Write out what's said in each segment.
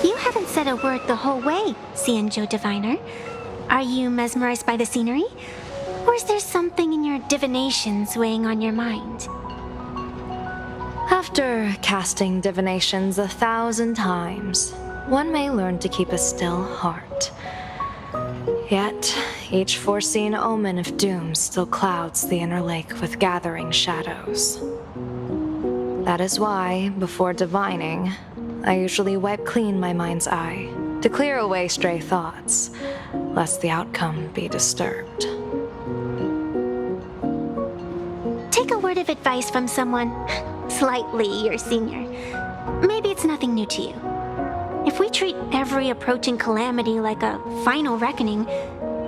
You haven't said a word the whole way, Xianzhou Diviner. Are you mesmerized by the scenery? Or is there something in your divinations weighing on your mind? After casting divinations 1,000 times, one may learn to keep a still heart. Yet, each foreseen omen of doom still clouds the inner lake with gathering shadows. That is why, before divining, I usually wipe clean my mind's eye to clear away stray thoughts, lest the outcome be disturbed. Take a word of advice from someone slightly your senior. Maybe it's nothing new to you. If we treat every approaching calamity like a final reckoning,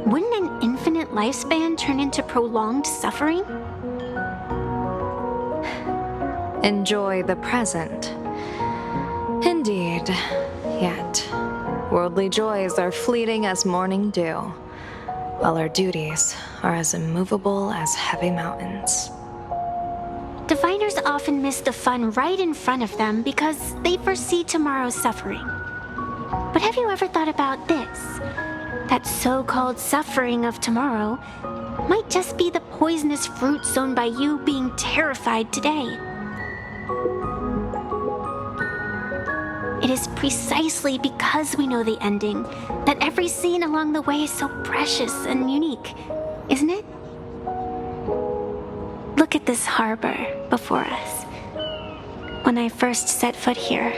wouldn't an infinite lifespan turn into prolonged suffering? Enjoy the present. Indeed, yet worldly joys are fleeting as morning dew, while our duties are as immovable as heavy mountains. Diviners often miss the fun right in front of them because they foresee tomorrow's suffering. But have you ever thought about this? That so-called suffering of tomorrow might just be the poisonous fruit sown by you being terrified today. It is precisely because we know the ending that every scene along the way is so precious and unique, isn't it? Look at this harbor before us. When I first set foot here,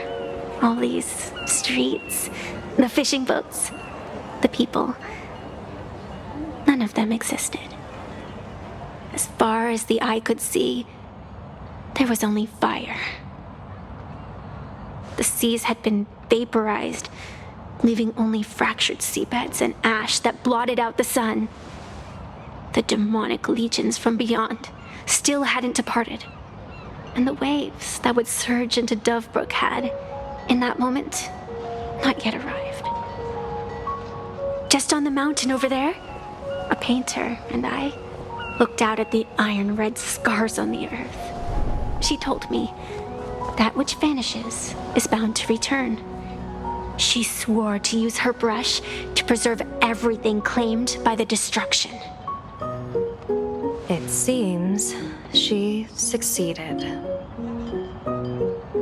all these streets, the fishing boats, the people, none of them existed. As far as the eye could see, there was only fire. The seas had been vaporized, leaving only fractured seabeds and ash that blotted out the sun. The demonic legions from beyond still hadn't departed, and the waves that would surge into Dovebrook had, in that moment, not yet arrived. Just on the mountain over there, a painter and I looked out at the iron-red scars on the earth. She told me, that which vanishes is bound to return. She swore to use her brush to preserve everything claimed by the destruction. It seems she succeeded.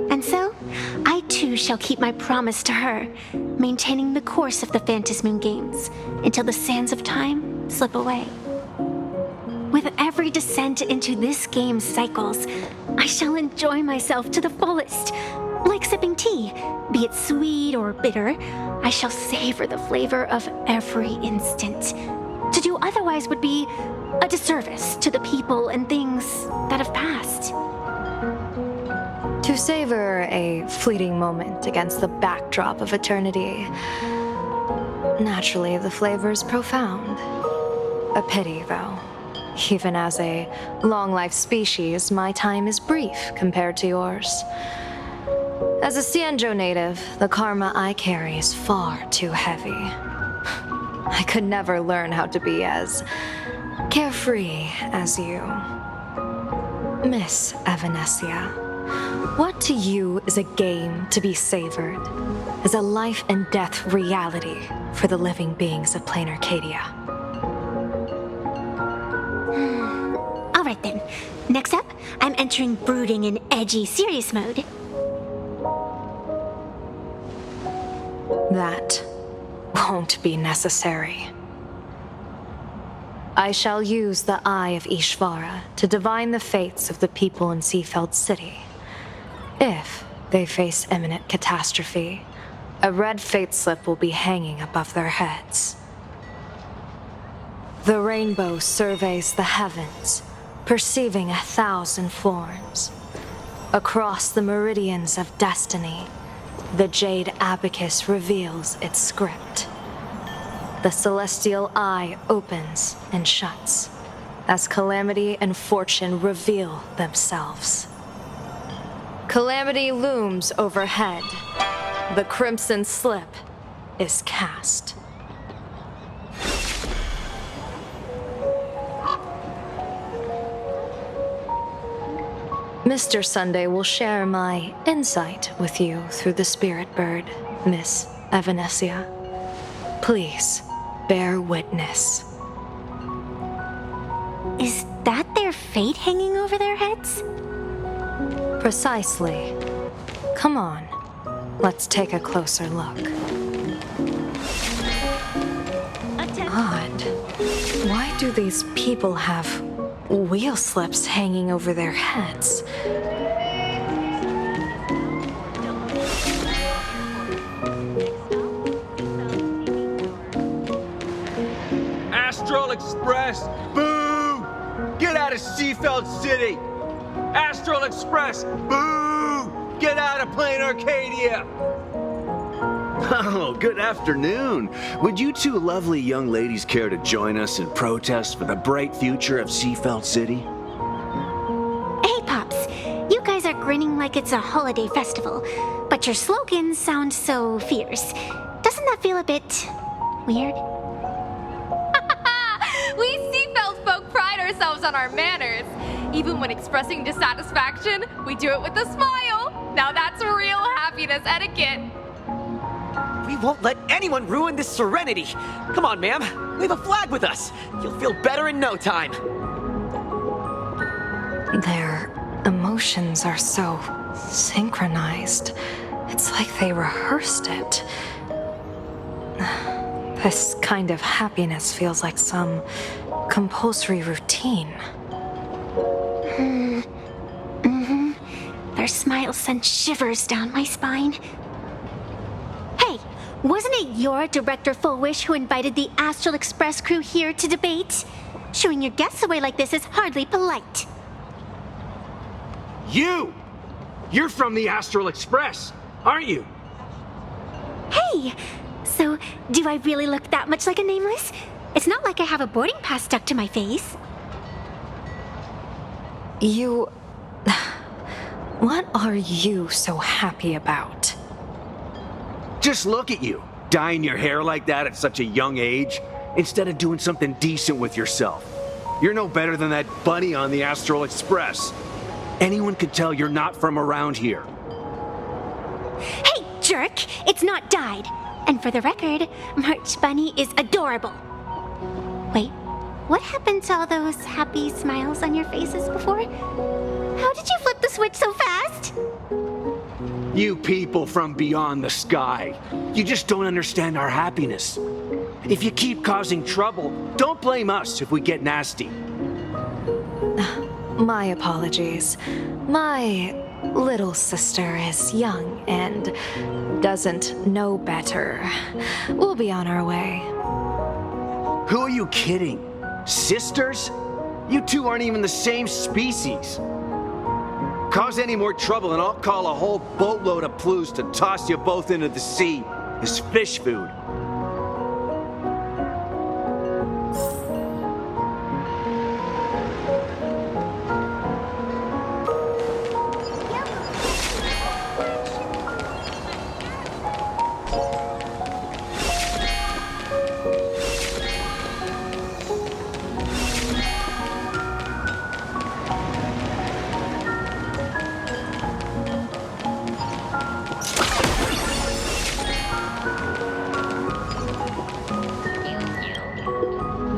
And so, I too shall keep my promise to her, maintaining the course of the Phantasmoon Games until the sands of time slip away. With every descent into this game's cycles, I shall enjoy myself to the fullest. Like sipping tea, be it sweet or bitter, I shall savor the flavor of every instant. To do otherwise would be a disservice to the people and things that have passed. To savor a fleeting moment against the backdrop of eternity, naturally the flavor's profound. A pity, though. Even as a long-life species, my time is brief compared to yours. As a Xianzhou native, the karma I carry is far too heavy. I could never learn how to be as carefree as you. Miss Evanescia, what to you is a game to be savored, is a life and death reality for the living beings of Planarcadia? Alright then, next up, I'm entering brooding and edgy serious mode. That won't be necessary. I shall use the Eye of Ishvara to divine the fates of the people in Seafeld City. If they face imminent catastrophe, a red fate slip will be hanging above their heads. The rainbow surveys the heavens, perceiving 1,000 forms. Across the meridians of destiny, the jade abacus reveals its script. The celestial eye opens and shuts as calamity and fortune reveal themselves. Calamity looms overhead. The crimson slip is cast. Mr. Sunday will share my insight with you through the spirit bird, Miss Evanesia. Please, bear witness. Is that their fate hanging over their heads? Precisely. Come on, let's take a closer look. Odd. Why do these people have wheel slips hanging over their heads? Astral Express, boo! Get out of Seafeld City! Astral Express, boo! Get out of Planarcadia! Oh, good afternoon. Would you two lovely young ladies care to join us in protest for the bright future of Seafeld City? Hey, Pops. You guys are grinning like it's a holiday festival, but your slogans sound so fierce. Doesn't that feel a bit weird? We Seafeld folk pride ourselves on our manners. Even when expressing dissatisfaction, we do it with a smile. Now that's real happiness etiquette. We won't let anyone ruin this serenity. Come on, ma'am. We have a flag with us. You'll feel better in no time. Their emotions are so synchronized. It's like they rehearsed it. This kind of happiness feels like some compulsory routine. Their smiles sent shivers down my spine. Hey, wasn't it your Director Fullwish who invited the Astral Express crew here to debate? Shooing your guests away like this is hardly polite. You! You're from the Astral Express, aren't you? Hey, so do I really look that much like a nameless? It's not like I have a boarding pass stuck to my face. You... What are you so happy about? Just look at you, dyeing your hair like that at such a young age, instead of doing something decent with yourself. You're no better than that bunny on the Astral Express. Anyone could tell you're not from around here. Hey, jerk! It's not dyed. And for the record, March Bunny is adorable. Wait, what happened to all those happy smiles on your faces before? How did you flip the switch so fast? You people from beyond the sky, you just don't understand our happiness. If you keep causing trouble, don't blame us if we get nasty. My apologies. My little sister is young and doesn't know better. We'll be on our way. Who are you kidding? Sisters? You two aren't even the same species. Cause any more trouble and I'll call a whole boatload of Plues to toss you both into the sea as fish food.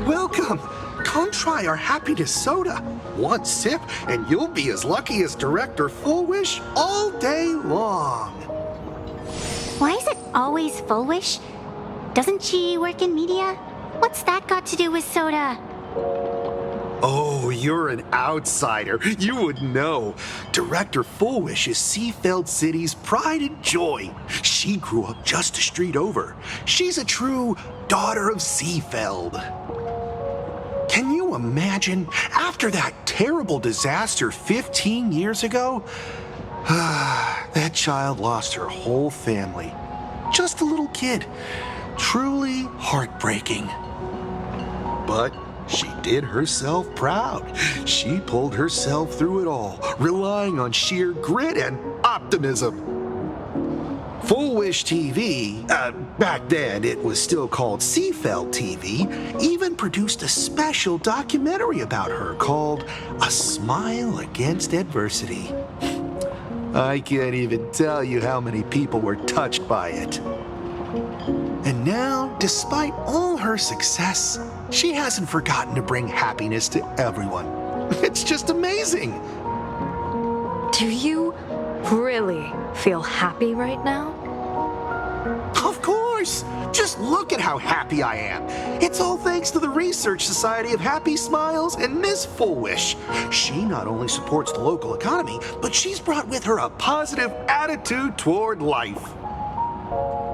Welcome! Come try our happiness soda. One sip, and you'll be as lucky as Director Fullwish all day long. Why is it always Fullwish? Doesn't she work in media? What's that got to do with soda? Oh, you're an outsider. You would know. Director Fullwish is Seafeld City's pride and joy. She grew up just a street over. She's a true daughter of Seafeld. Can you imagine, after that terrible disaster 15 years ago, that child lost her whole family. Just a little kid. Truly heartbreaking. But she did herself proud. She pulled herself through it all, relying on sheer grit and optimism. Full Wish TV, back then it was still called Seafeld TV, even produced a special documentary about her called A Smile Against Adversity. I can't even tell you how many people were touched by it. And now, despite all her success, she hasn't forgotten to bring happiness to everyone. It's just amazing. Do you really feel happy right now? Of course! Just look at how happy I am. It's all thanks to the Research Society of Happy Smiles and Miss Full Wish. She not only supports the local economy, but she's brought with her a positive attitude toward life.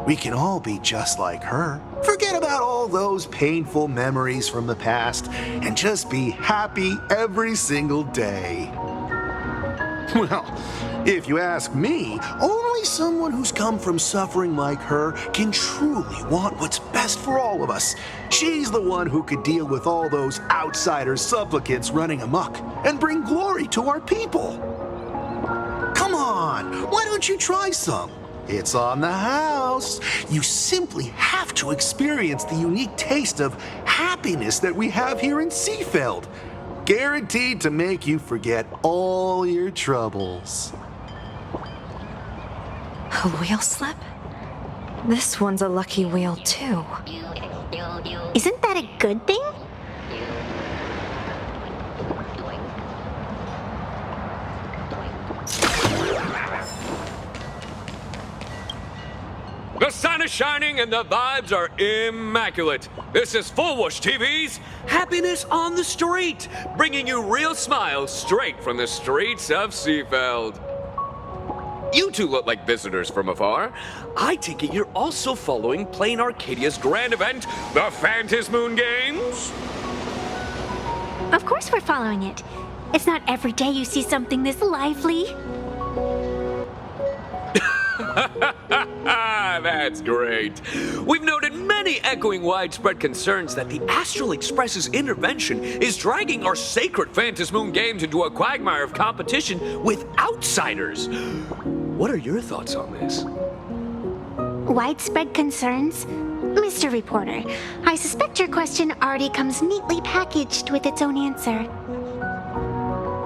We can all be just like her. Forget about all those painful memories from the past and just be happy every single day. Well, if you ask me, only someone who's come from suffering like her can truly want what's best for all of us. She's the one who could deal with all those outsider supplicants running amok and bring glory to our people. Come on, why don't you try some? It's on the house. You simply have to experience the unique taste of happiness that we have here in Seafeld. Guaranteed to make you forget all your troubles. A wheel slip? This one's a lucky wheel, too. Isn't that a good thing? The sun is shining and the vibes are immaculate. This is Full Wish TV's Happiness on the Street, bringing you real smiles straight from the streets of Seafeld. You two look like visitors from afar. I take it you're also following Planarcadia's grand event, the Phantasmoon Games? Of course we're following it. It's not every day you see something this lively. That's great. We've noted many echoing widespread concerns that the Astral Express's intervention is dragging our sacred Phantasmoon Games into a quagmire of competition with outsiders. What are your thoughts on this? Widespread concerns? Mr. Reporter, I suspect your question already comes neatly packaged with its own answer.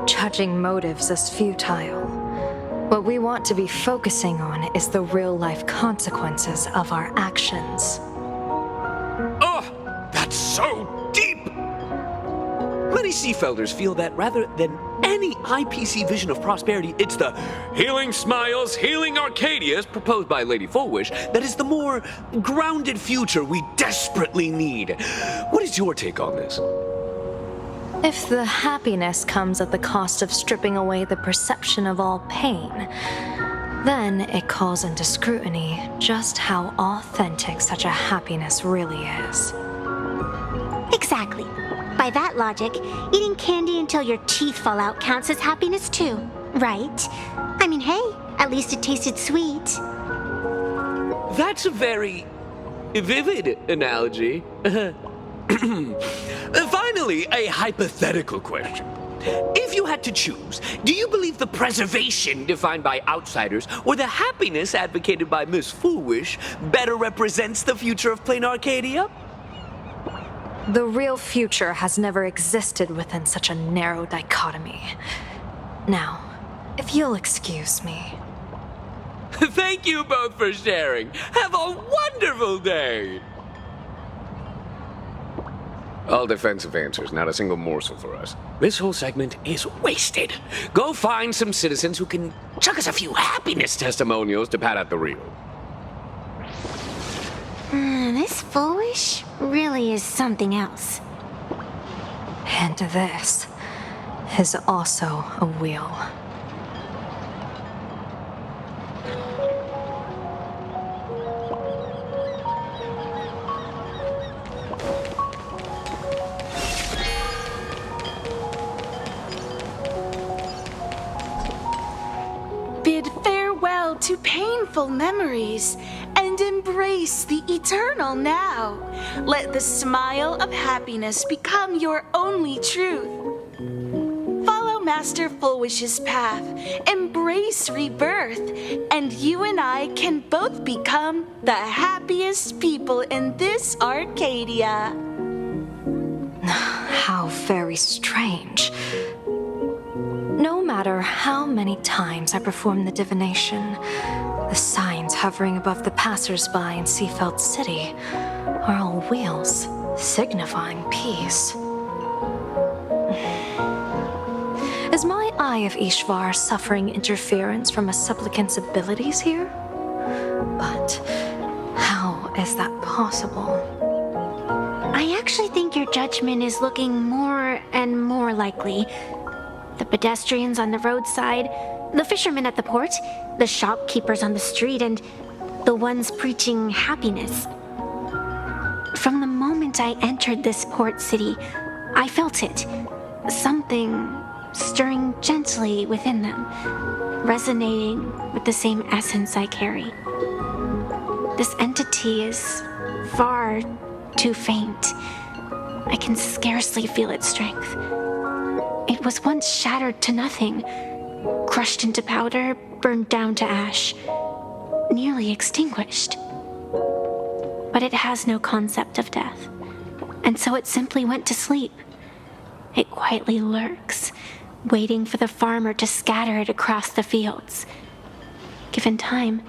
Judging motives is futile. What we want to be focusing on is the real-life consequences of our actions. Oh, that's so deep! Many Seafelders feel that rather than any IPC vision of prosperity, it's the healing smiles, healing Arcadias proposed by Lady Full Wish that is the more grounded future we desperately need. What is your take on this? If the happiness comes at the cost of stripping away the perception of all pain, then it calls into scrutiny just how authentic such a happiness really is. Exactly. By that logic, eating candy until your teeth fall out counts as happiness too, right? I mean, hey, at least it tasted sweet. That's a very vivid analogy. Finally, a hypothetical question. If you had to choose, do you believe the preservation defined by outsiders or the happiness advocated by Miss Full Wish better represents the future of Planarcadia? The real future has never existed within such a narrow dichotomy. Now, if you'll excuse me. Thank you both for sharing. Have a wonderful day. All defensive answers, not a single morsel for us. This whole segment is wasted. Go find some citizens who can chuck us a few happiness testimonials to pad out the reel. This Full Wish really is something else. And this is also a wheel. Bid farewell to painful memories and embrace the eternal now. Let the smile of happiness become your only truth. Follow Master Fullwish's path, embrace rebirth, and you and I can both become the happiest people in this Arcadia. How very strange. No matter how many times I perform the divination, the signs hovering above the passers-by in Seafeld City are all wheels, signifying peace. Is my Eye of Ishvar suffering interference from a supplicant's abilities here? But how is that possible? I actually think your judgment is looking more and more likely. The pedestrians on the roadside, the fishermen at the port, the shopkeepers on the street, and the ones preaching happiness. From the moment I entered this port city, I felt it. Something stirring gently within them, resonating with the same essence I carry. This entity is far too faint. I can scarcely feel its strength. It was once shattered to nothing, crushed into powder, burned down to ash, nearly extinguished. But it has no concept of death, and so it simply went to sleep. It quietly lurks, waiting for the farmer to scatter it across the fields. Given time,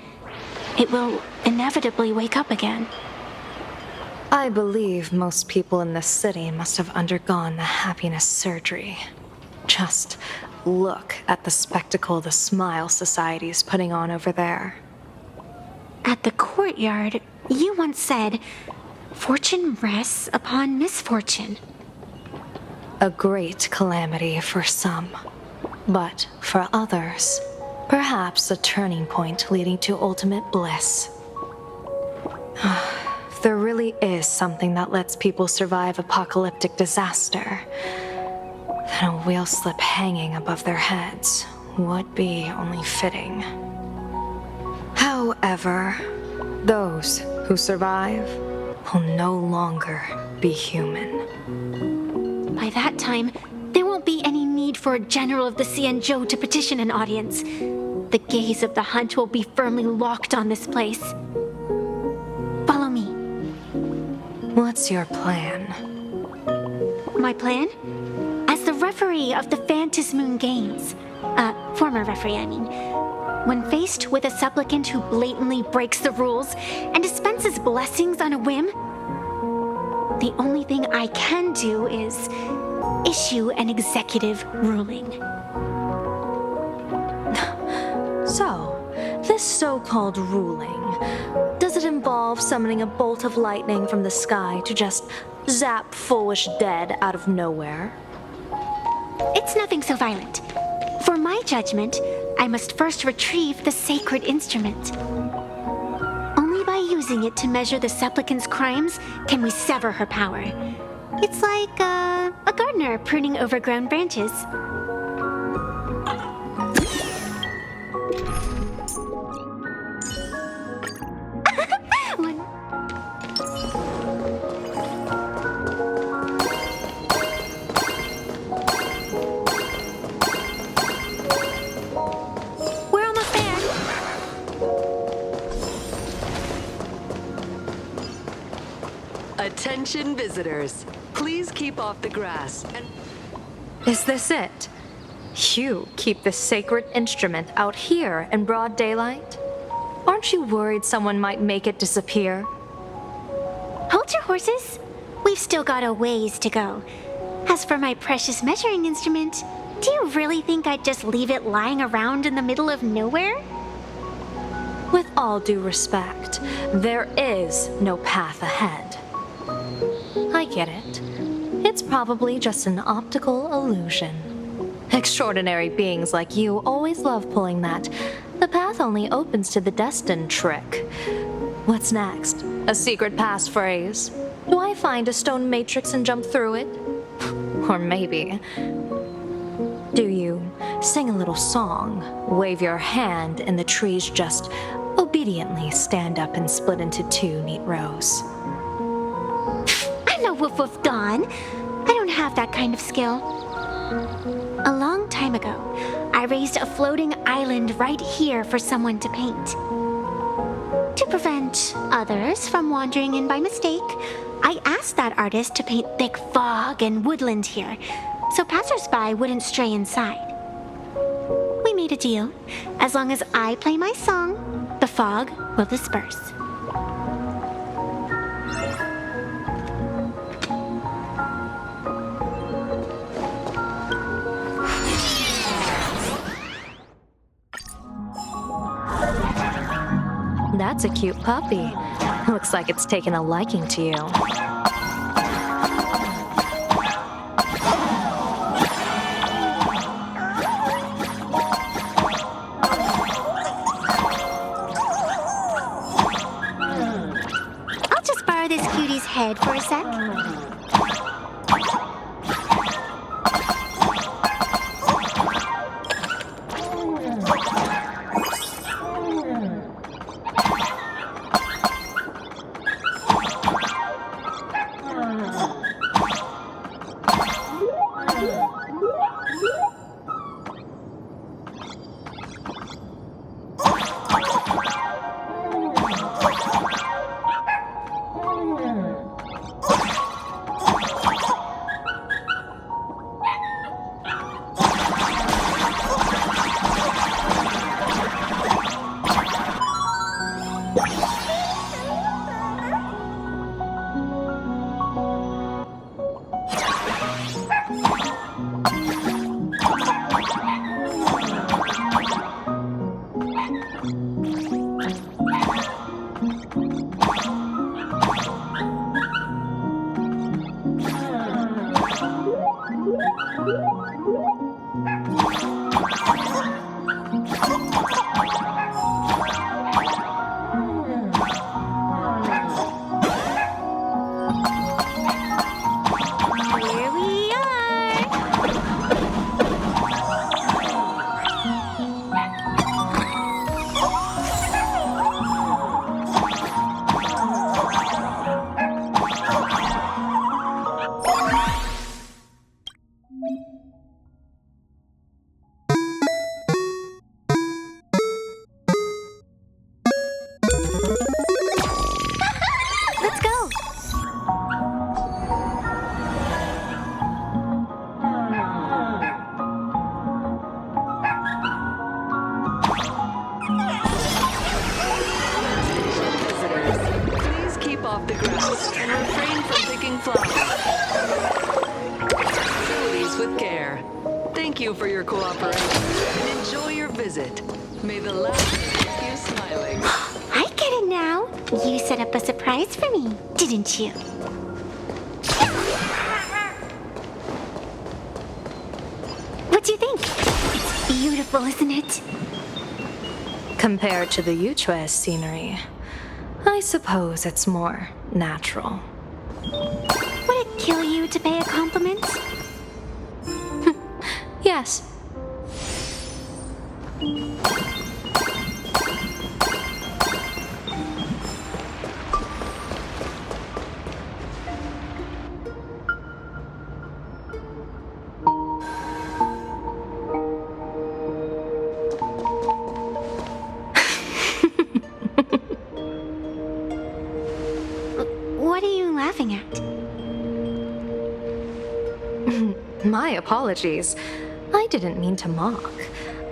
it will inevitably wake up again. I believe most people in this city must have undergone the happiness surgery. Just look at the spectacle the Smile Society's putting on over there. At the courtyard, you once said, "Fortune rests upon misfortune." A great calamity for some, but for others, perhaps a turning point leading to ultimate bliss. There really is something that lets people survive apocalyptic disaster, then a wheel slip hanging above their heads would be only fitting. However, those who survive will no longer be human. By that time, there won't be any need for a general of the Cianzhou to petition an audience. The gaze of the hunt will be firmly locked on this place. Follow me. What's your plan? My plan? As the referee of the Phantasmoon Games, former referee, I mean, when faced with a supplicant who blatantly breaks the rules and dispenses blessings on a whim, the only thing I can do is issue an executive ruling. So, this so-called ruling, does it involve summoning a bolt of lightning from the sky to just zap Fullwish dead out of nowhere? It's nothing so violent. For my judgment, I must first retrieve the sacred instrument. Only by using it to measure the supplicant's crimes can we sever her power. It's like a gardener pruning overgrown branches. One. We're almost there. Attention visitors, please keep off the grass and... Is this it? You keep this sacred instrument out here in broad daylight? Aren't you worried someone might make it disappear? Hold your horses. We've still got a ways to go. As for my precious measuring instrument, do you really think I'd just leave it lying around in the middle of nowhere? With all due respect, there is no path ahead. I get it. It's probably just an optical illusion. Extraordinary beings like you always love pulling that "the path only opens to the destined" trick. What's next? A secret passphrase? Do I find a stone matrix and jump through it? Or maybe... do you sing a little song, wave your hand, and the trees just obediently stand up and split into two neat rows? I'm no Woof Woof Dawn. I don't have that kind of skill. A long time ago, I raised a floating island right here for someone to paint. To prevent others from wandering in by mistake, I asked that artist to paint thick fog and woodland here, so passersby wouldn't stray inside. We made a deal. As long as I play my song, the fog will disperse. That's a cute puppy. Looks like it's taken a liking to you. I'll just borrow this cutie's head for a sec. Here we are! Let's go! Visitors, please keep off the grass and refrain from picking flowers. Facilities with care. Thank you for your cooperation and enjoy your visit. May the laughter keep you smiling. I get it now. You set up a surprise for me, didn't you? What do you think? It's beautiful, isn't it? Compared to the Yuchue scenery, I suppose it's more natural. Would it kill you to pay a compliment? Yes. What are you laughing at? My apologies. I didn't mean to mock.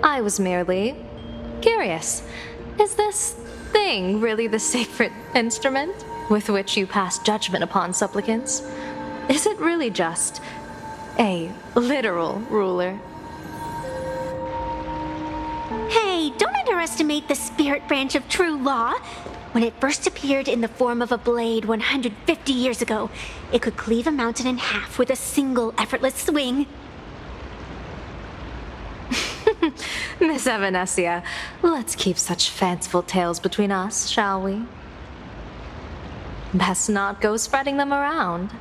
I was merely curious. Is this thing really the sacred instrument with which you pass judgment upon supplicants? Is it really just a literal ruler? Hey, don't underestimate the spirit branch of true law. When it first appeared in the form of a blade 150 years ago, it could cleave a mountain in half with a single effortless swing. Miss Evanescia, let's keep such fanciful tales between us, shall we? Best not go spreading them around.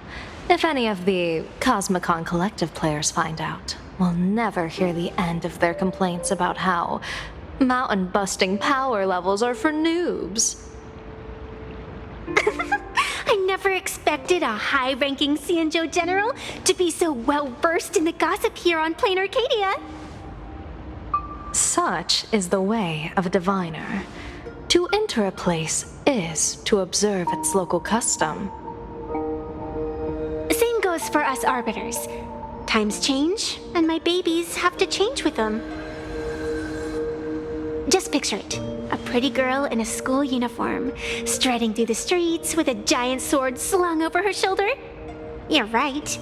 If any of the Cosmicon Collective players find out, we'll never hear the end of their complaints about how mountain-busting power levels are for noobs. I I never expected a high-ranking Xianzhou general to be so well-versed in the gossip here on Planarcadia. Such is the way of a diviner. To enter a place is to observe its local custom. Same goes for us arbiters. Times change, and my babies have to change with them. Just picture it. A pretty girl in a school uniform, striding through the streets with a giant sword slung over her shoulder. You're right.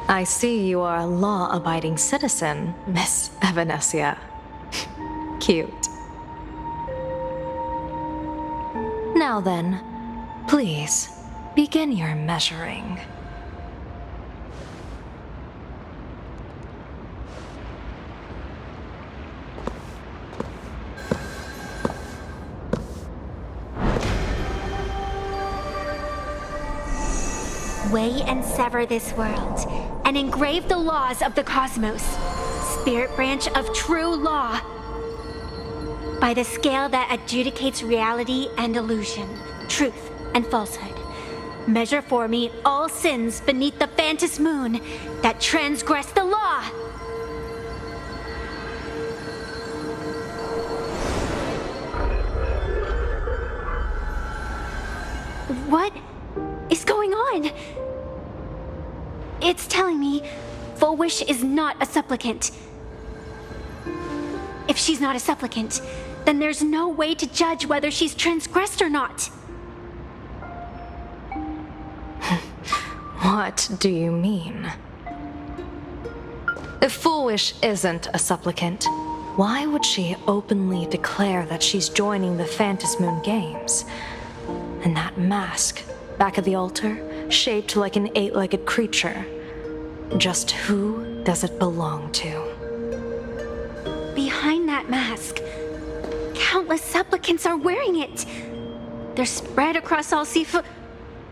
I see you are a law-abiding citizen, Miss Evanesia. Cute. Now then, please, begin your measuring. Weigh and sever this world, and engrave the laws of the cosmos, spirit branch of true law. By the scale that adjudicates reality and illusion, truth and falsehood, measure for me all sins beneath the Phantom moon that transgress the law. What is going on? It's telling me Full Wish is not a supplicant. If she's not a supplicant, then there's no way to judge whether she's transgressed or not. What do you mean? If Full Wish isn't a supplicant, why would she openly declare that she's joining the Phantom Moon Games? And that mask, back at the altar, shaped like an 8-legged creature. Just who does it belong to? Behind that mask, countless supplicants are wearing it. They're spread across all Sifu.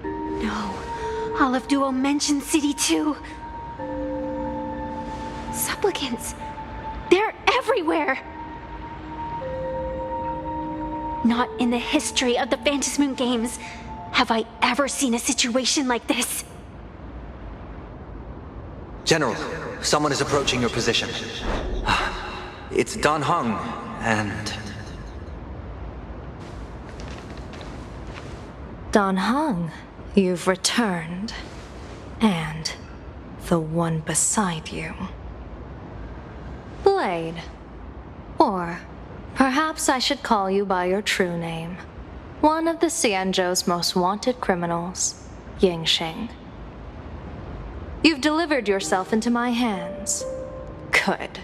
No, all of Duo mentioned City too. Supplicants, they're everywhere. Not in the history of the Phantom Moon Games have I ever seen a situation like this. General, someone is approaching your position. It's Dan Heng, and... Dan Heng, you've returned. And the one beside you. Blade. Or perhaps I should call you by your true name. One of the Xianzhou's most wanted criminals, Yingxing. You've delivered yourself into my hands. Good.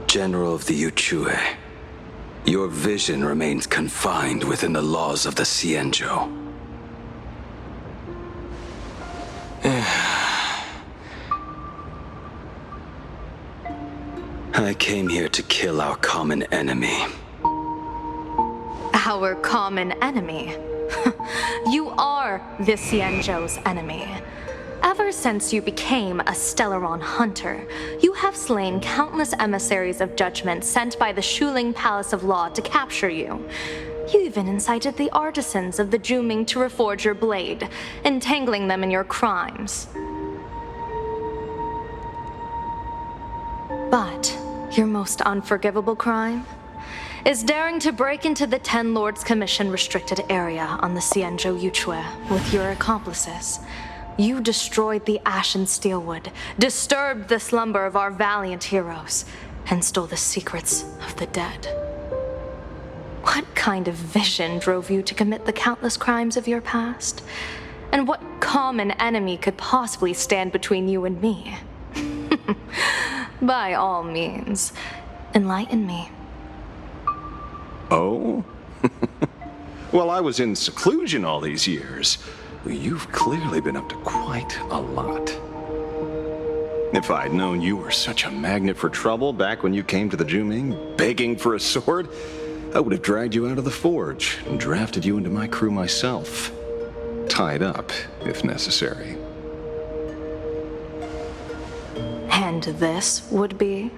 General of the Yuchue, your vision remains confined within the laws of the Xianzhou. I came here to kill our common enemy. Our common enemy? You are the Xianzhou's enemy. Ever since you became a Stellaron hunter, you have slain countless emissaries of judgment sent by the Shuling Palace of Law to capture you. You even incited the artisans of the Juming to reforge your blade, entangling them in your crimes. But your most unforgivable crime is daring to break into the Ten Lords Commission restricted area on the Xianzhou Yuchue with your accomplices. You destroyed the Ashen Steelwood, disturbed the slumber of our valiant heroes, and stole the secrets of the dead. What kind of vision drove you to commit the countless crimes of your past? And what common enemy could possibly stand between you and me? By all means, enlighten me. Oh? Well, I was in seclusion all these years. You've clearly been up to quite a lot. If I'd known you were such a magnet for trouble back when you came to the Juming, begging for a sword, I would have dragged you out of the forge and drafted you into my crew myself. Tied up, if necessary. And this would be?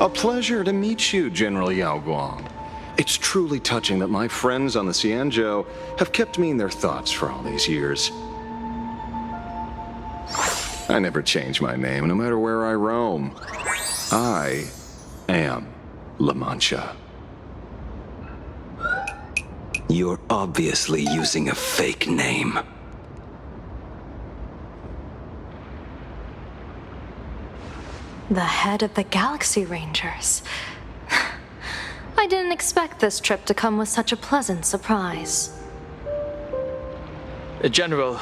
A pleasure to meet you, General Yao Guang. It's truly touching that my friends on the Xianzhou have kept me in their thoughts for all these years. I never change my name, no matter where I roam. I am La Mancha. You're obviously using a fake name. The head of the Galaxy Rangers. I didn't expect this trip to come with such a pleasant surprise. General,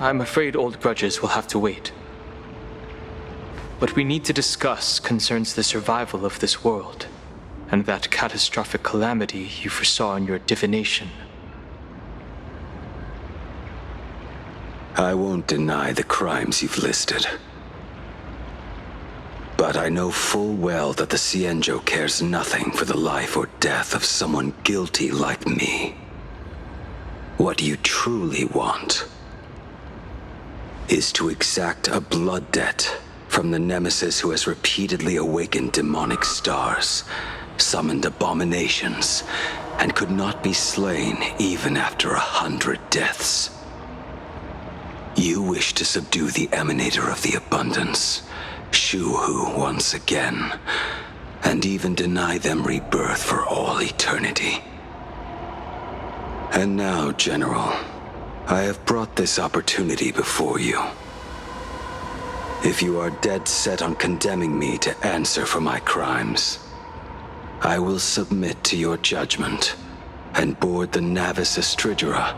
I'm afraid old grudges will have to wait. What we need to discuss concerns the survival of this world, and that catastrophic calamity you foresaw in your divination. I won't deny the crimes you've listed. But I know full well that the Xianzhou cares nothing for the life or death of someone guilty like me. What you truly want is to exact a blood debt from the nemesis who has repeatedly awakened demonic stars, summoned abominations, and could not be slain even after 100 deaths. You wish to subdue the emanator of the abundance, Shu-Hu, once again, and even deny them rebirth for all eternity. And now, General, I have brought this opportunity before you. If you are dead set on condemning me to answer for my crimes, I will submit to your judgment and board the Navis Astridura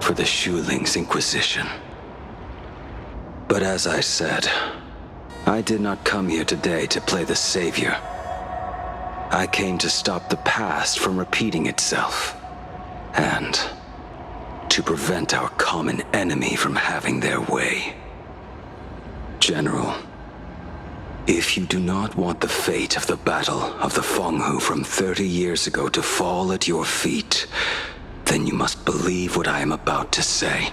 for the Shuling's Inquisition. But as I said, I did not come here today to play the savior. I came to stop the past from repeating itself, and to prevent our common enemy from having their way. General, if you do not want the fate of the Battle of the Fenghu from 30 years ago to fall at your feet, then you must believe what I am about to say.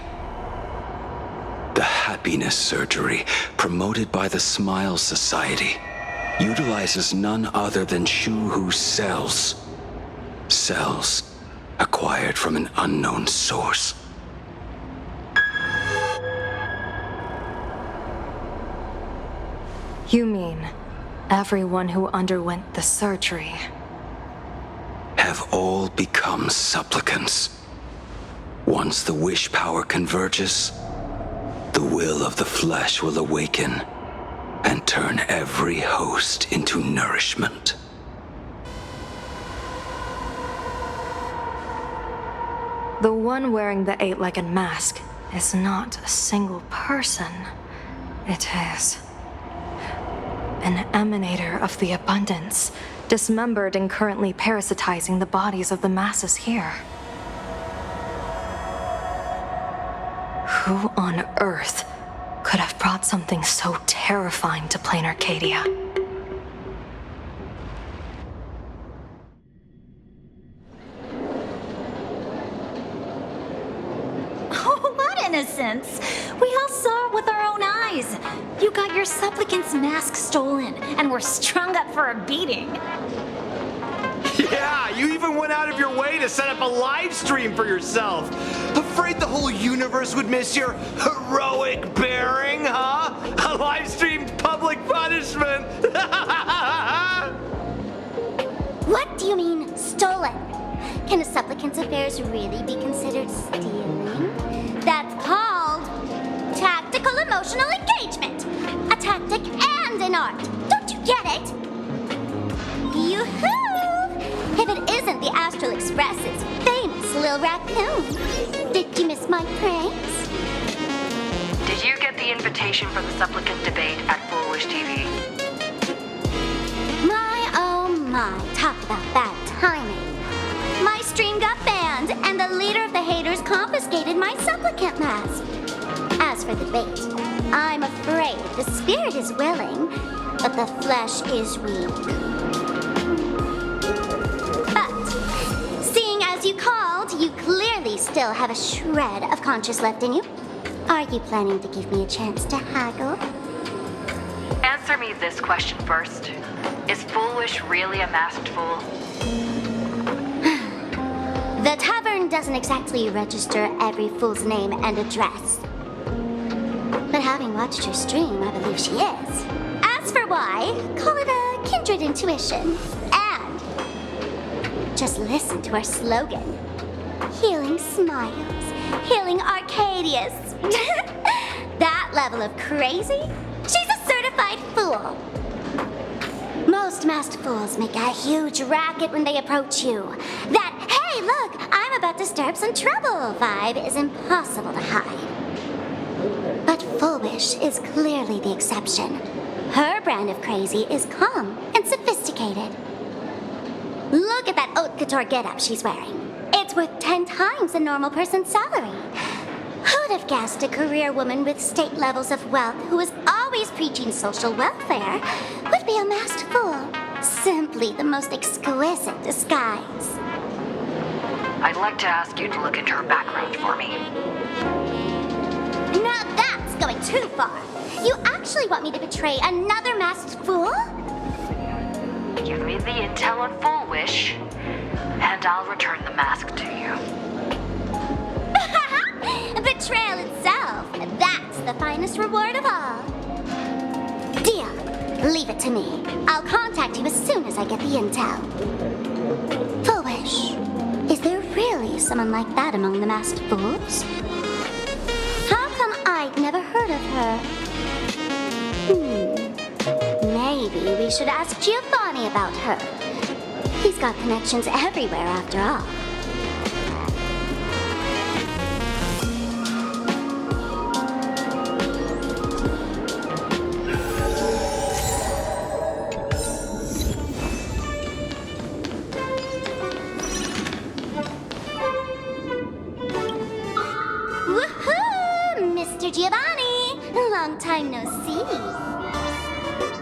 The happiness surgery, promoted by the Smile Society, utilizes none other than Shu-Hu's cells. Cells acquired from an unknown source. You mean everyone who underwent the surgery have all become supplicants. Once the wish power converges, the will of the flesh will awaken and turn every host into nourishment. The one wearing the eight-legged mask is not a single person. It is an emanator of the abundance, dismembered and currently parasitizing the bodies of the masses here. Who on earth could have brought something so terrifying to Planarcadia? Oh, what innocence! We all saw it with our own eyes. You got your supplicant's mask stolen, and were strung up for a beating. Yeah, you even went out of your way to set up a live stream for yourself. Afraid the whole universe would miss your heroic bearing, huh? A live streamed public punishment. What do you mean, stolen? Can a supplicant's affairs really be considered stealing? That's called tactical emotional engagement. A tactic and an art. Don't you get it? Yoo-hoo! If it isn't the Astral Express's famous Lil Raccoon. Did you miss my pranks? Did you get the invitation for the supplicant debate at Full Wish TV? My, oh my, talk about bad timing. My stream got banned, and the leader of the haters confiscated my supplicant mask. As for the debate, I'm afraid the spirit is willing, but the flesh is weak. As you called, you clearly still have a shred of conscience left in you. Are you planning to give me a chance to haggle? Answer me this question first. Is Foolish really a masked fool? The tavern doesn't exactly register every fool's name and address. But having watched her stream, I believe she is. As for why, call it a kindred intuition. And just listen to our slogan. Healing smiles, healing Arcadius. That level of crazy? She's a certified fool. Most masked fools make a huge racket when they approach you. That, hey, look, I'm about to stir up some trouble vibe is impossible to hide. But Foolish is clearly the exception. Her brand of crazy is calm and sophisticated. Look at that haute couture getup she's wearing. It's worth 10 times a normal person's salary. Who'd have guessed a career woman with state levels of wealth who was always preaching social welfare would be a masked fool? Simply the most exquisite disguise. I'd like to ask you to look into her background for me. Now that's going too far. You actually want me to betray another masked fool? Give me the intel on Foolish, and I'll return the mask to you. Betrayal itself. That's the finest reward of all. Deal. Leave it to me. I'll contact you as soon as I get the intel. Foolish. Is there really someone like that among the masked fools? How come I'd never heard of her? Maybe we should ask Giovanni about her. He's got connections everywhere after all. Woohoo! Mr. Giovanni! Long time no see.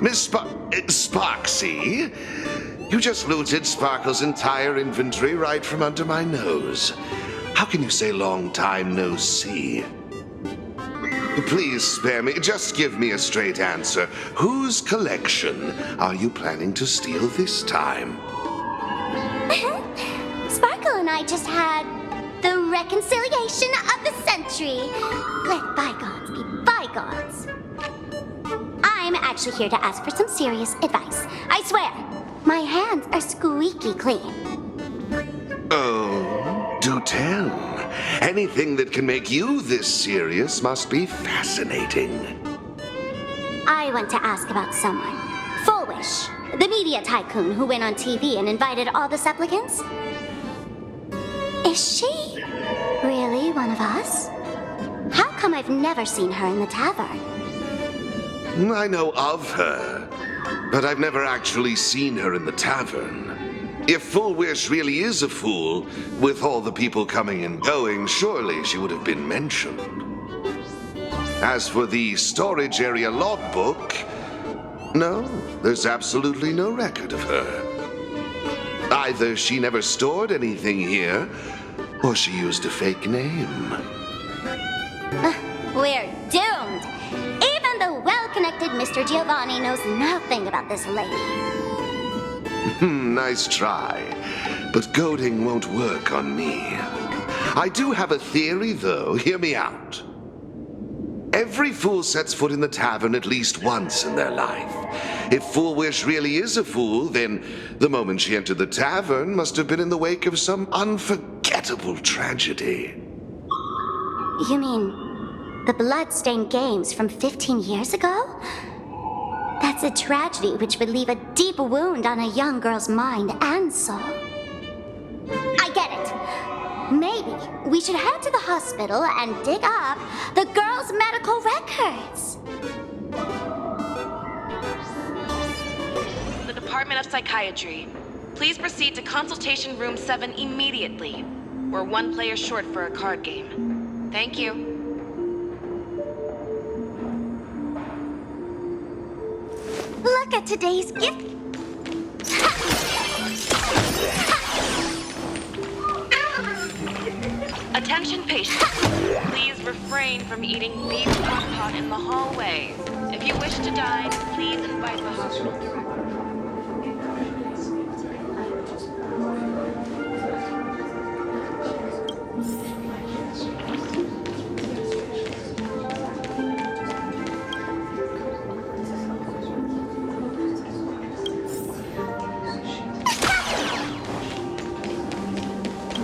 Miss Sparksy? You just looted Sparkle's entire inventory right from under my nose. How can you say long time no see? Please spare me. Just give me a straight answer. Whose collection are you planning to steal this time? Sparkle and I just had the reconciliation of the century. Let bygones be bygones. I'm actually here to ask for some serious advice. I swear, my hands are squeaky clean. Oh, do tell. Anything that can make you this serious must be fascinating. I want to ask about someone. Foolish, the media tycoon who went on TV and invited all the supplicants. Is she really one of us? How come I've never seen her in the tavern? I know of her, but I've never actually seen her in the tavern. If Foolish really is a fool, with all the people coming and going, surely she would have been mentioned. As for the storage area logbook, no, there's absolutely no record of her. Either she never stored anything here, or she used a fake name. We're doomed. Even the well-connected Mr. Giovanni knows nothing about this lady. Nice try, but goading won't work on me. I do have a theory, though. Hear me out. Every fool sets foot in the tavern at least once in their life. If Foolish really is a fool, then the moment she entered the tavern must have been in the wake of some unforgettable tragedy. You mean the blood-stained games from 15 years ago? That's a tragedy which would leave a deep wound on a young girl's mind and soul. I get it. Maybe we should head to the hospital and dig up the girl's medical records. The Department of Psychiatry. Please proceed to Consultation Room 7 immediately. We're one player short for a card game. Thank you. Look at today's gift. Attention patients. Please refrain from eating beef hot pot in the hallways. If you wish to dine, please invite the hospital director.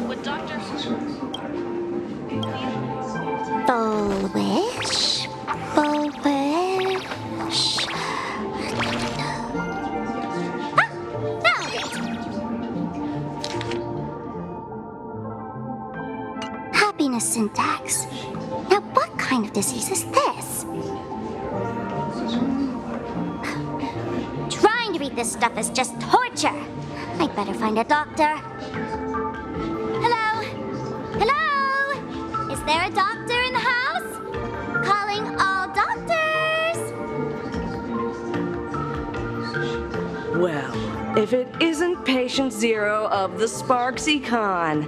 Would Dr. Full wish. Full wish. Ah! Found it! Happiness syntax. Now what kind of disease is this? Trying to read this stuff is just torture. I'd better find a doctor. Hello? Hello? Is there a doctor in the house? Calling all doctors! Well, if it isn't Patient Zero of the Sparksy Con.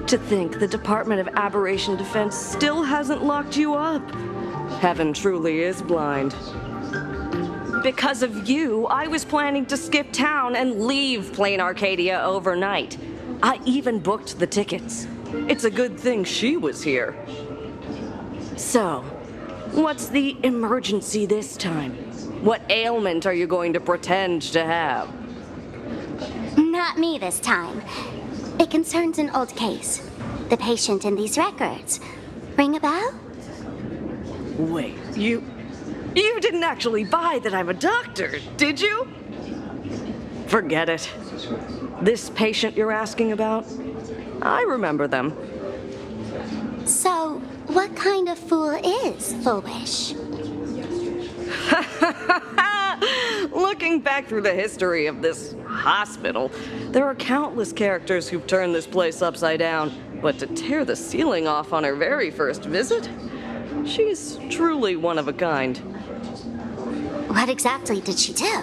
To think the Department of Aberration Defense still hasn't locked you up. Heaven truly is blind. Because of you, I was planning to skip town and leave Planarcadia overnight. I even booked the tickets. It's a good thing she was here. So, what's the emergency this time? What ailment are you going to pretend to have? Not me this time. It concerns an old case. The patient in these records. Ring a bell? Wait, you didn't actually buy that I'm a doctor, did you? Forget it. This patient you're asking about? I remember them. So, what kind of fool is Full Wish? Looking back through the history of this hospital, there are countless characters who've turned this place upside down. But to tear the ceiling off on her very first visit? She's truly one of a kind. What exactly did she do?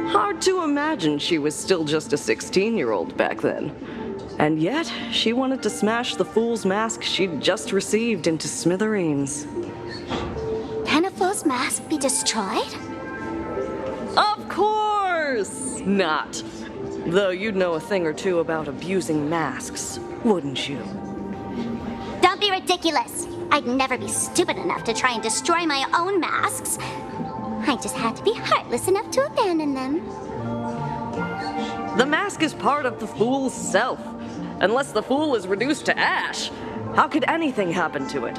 Hard to imagine she was still just a 16-year-old back then. And yet, she wanted to smash the fool's mask she'd just received into smithereens. Can a fool's mask be destroyed? Of course not! Though you'd know a thing or two about abusing masks, wouldn't you? Don't be ridiculous! I'd never be stupid enough to try and destroy my own masks. I just had to be heartless enough to abandon them. The mask is part of the fool's self. Unless the fool is reduced to ash, how could anything happen to it?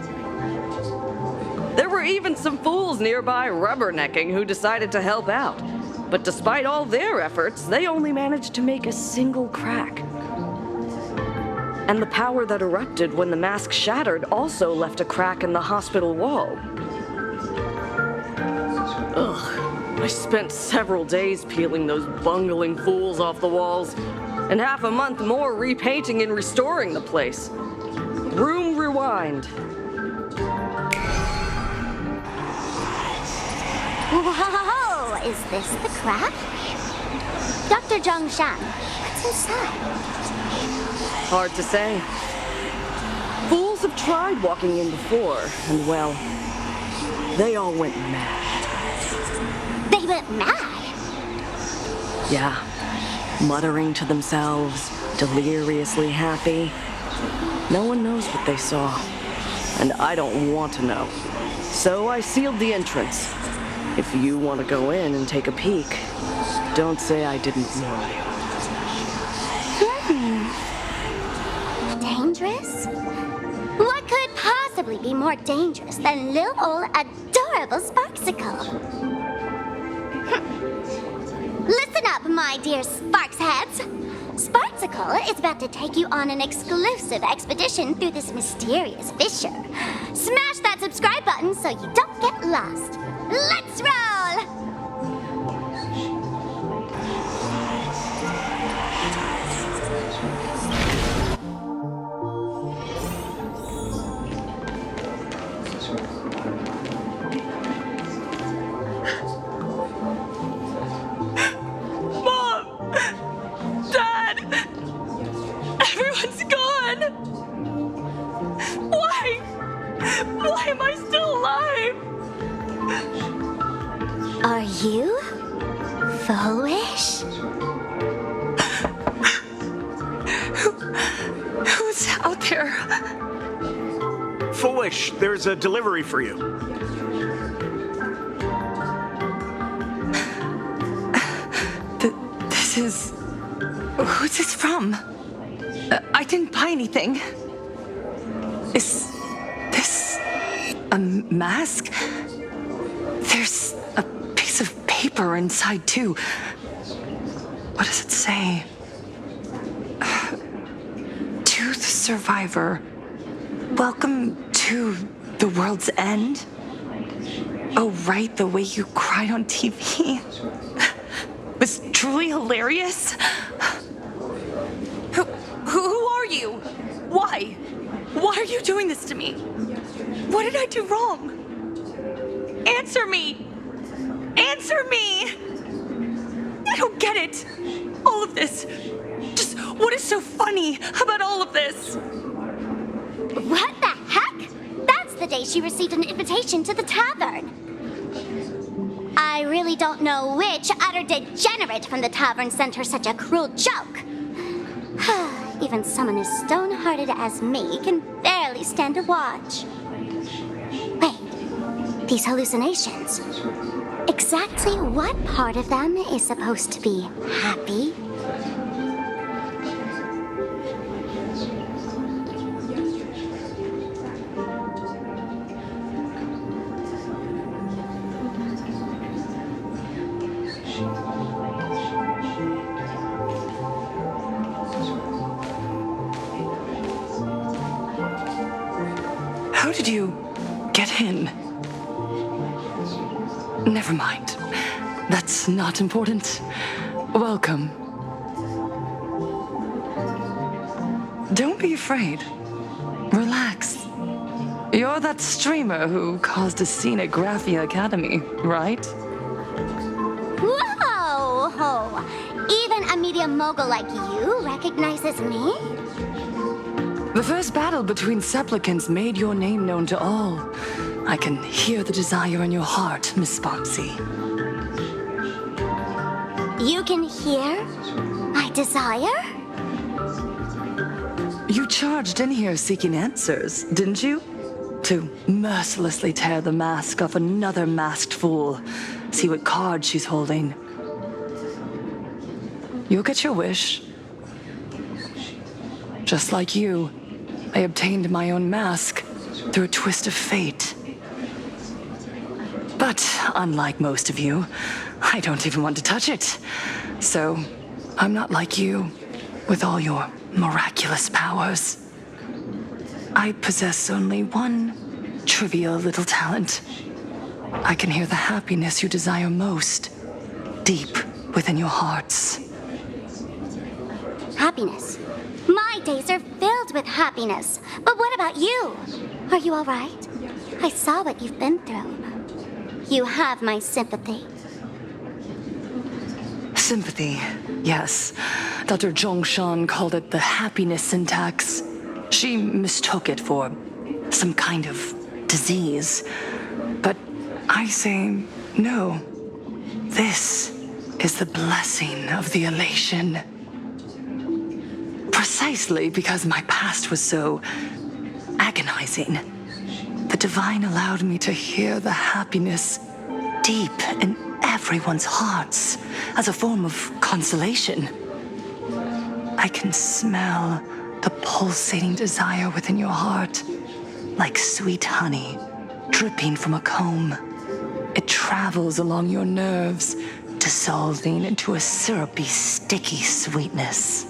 There were even some fools nearby rubbernecking who decided to help out. But despite all their efforts, they only managed to make a single crack. And the power that erupted when the mask shattered also left a crack in the hospital wall. Ugh, I spent several days peeling those bungling fools off the walls, and half a month more repainting and restoring the place. Room rewind. Whoa! Is this the crack? Dr. Zhongshan, what's inside? Hard to say. Fools have tried walking in before, and well, they all went mad. They went mad? Yeah. Muttering to themselves, deliriously happy. No one knows what they saw, and I don't want to know. So I sealed the entrance. If you want to go in and take a peek, don't say I didn't warn you. Dangerous? What could possibly be more dangerous than little old adorable Sparksicle? Listen up, my dear Sparks heads. Sparksicle is about to take you on an exclusive expedition through this mysterious fissure. Smash that subscribe button so you don't get lost. Let's roll! Mom! Dad! Everyone's gone! Why? Why am I still alive? Are you foolish? Who's out there? Foolish, there's a delivery for you. This is... Who's this from? I didn't buy anything. Is this a mask? There's a piece of paper inside, too. What does it say? To the survivor, welcome to the world's end. Oh, right, the way you cried on TV was truly hilarious. Who are you? Why? Why are you doing this to me? What did I do wrong? Answer me! Answer me! I don't get it. All of this. Just what is so funny about all of this? What the heck? That's the day she received an invitation to the tavern. I really don't know which utter degenerate from the tavern sent her such a cruel joke. Even someone as stone-hearted as me can barely stand to watch. Wait, these hallucinations. Exactly what part of them is supposed to be happy? How did you get in? Never mind. That's not important. Welcome. Don't be afraid. Relax. You're that streamer who caused a scene at Graphia Academy, right? Whoa! Even a media mogul like you recognizes me? The first battle between supplicants made your name known to all. I can hear the desire in your heart, Miss Sparksy. You can hear my desire? You charged in here seeking answers, didn't you? To mercilessly tear the mask off another masked fool. See what card she's holding. You'll get your wish. Just like you, I obtained my own mask through a twist of fate. But unlike most of you, I don't even want to touch it. So, I'm not like you, with all your miraculous powers. I possess only one trivial little talent. I can hear the happiness you desire most, deep within your hearts. Happiness. My days are filled with happiness. But what about you? Are you all right? I saw what you've been through. You have my sympathy. Sympathy, yes. Dr. Zhongshan called it the happiness syntax. She mistook it for some kind of disease. But I say no. This is the blessing of the elation. Precisely because my past was so agonizing, the divine allowed me to hear the happiness deep in everyone's hearts as a form of consolation. I can smell the pulsating desire within your heart, like sweet honey dripping from a comb. It travels along your nerves, dissolving into a syrupy, sticky sweetness.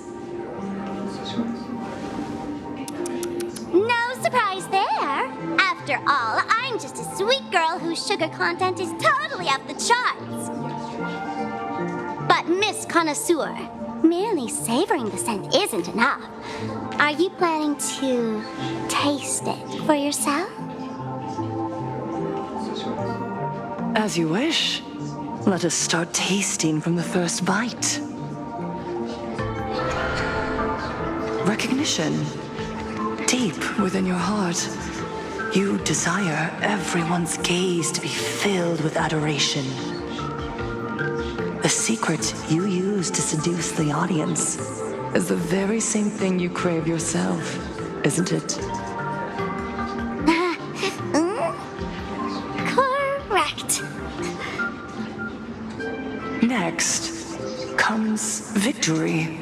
No surprise there. After all, I'm just a sweet girl whose sugar content is totally off the charts. But Miss Connoisseur, merely savoring the scent isn't enough. Are you planning to taste it for yourself? As you wish. Let us start tasting from the first bite. Recognition. Deep within your heart, you desire everyone's gaze to be filled with adoration. The secret you use to seduce the audience is the very same thing you crave yourself, isn't it? Correct. Next comes victory.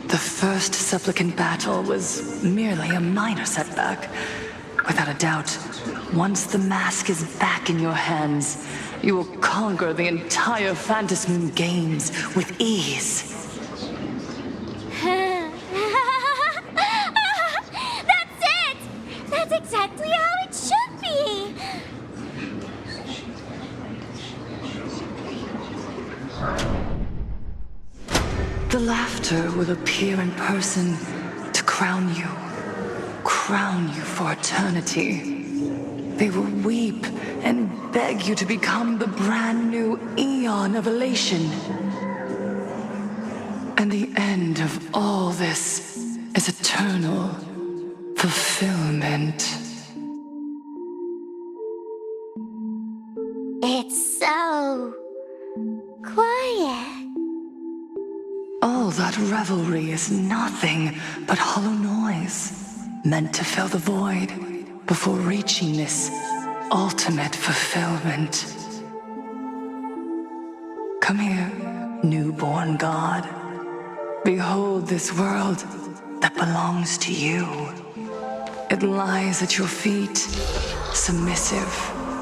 The first supplicant battle was merely a minor setback. Without a doubt, once the mask is back in your hands, you will conquer the entire Phantasmoon games with ease. That's it! That's exactly how it should be! The laughter will appear in person to crown you for eternity. They will weep and beg you to become the brand new eon of elation. And the end of all this is eternal fulfillment. It's so quiet. All that revelry is nothing but hollow noise, meant to fill the void before reaching this ultimate fulfillment. Come here, newborn god. Behold this world that belongs to you. It lies at your feet, submissive,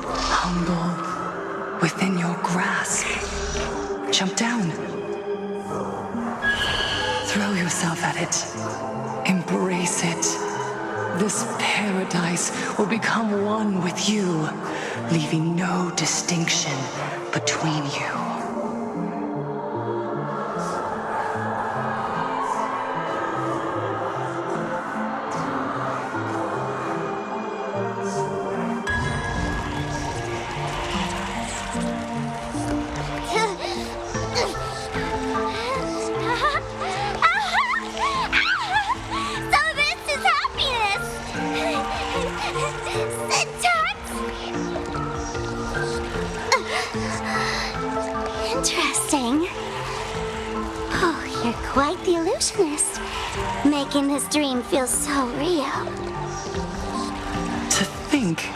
humble, within your grasp. Jump down. Throw yourself at it. Embrace it. This paradise will become one with you, leaving no distinction between you. Interesting. Oh, you're quite the illusionist, making this dream feel so real. To think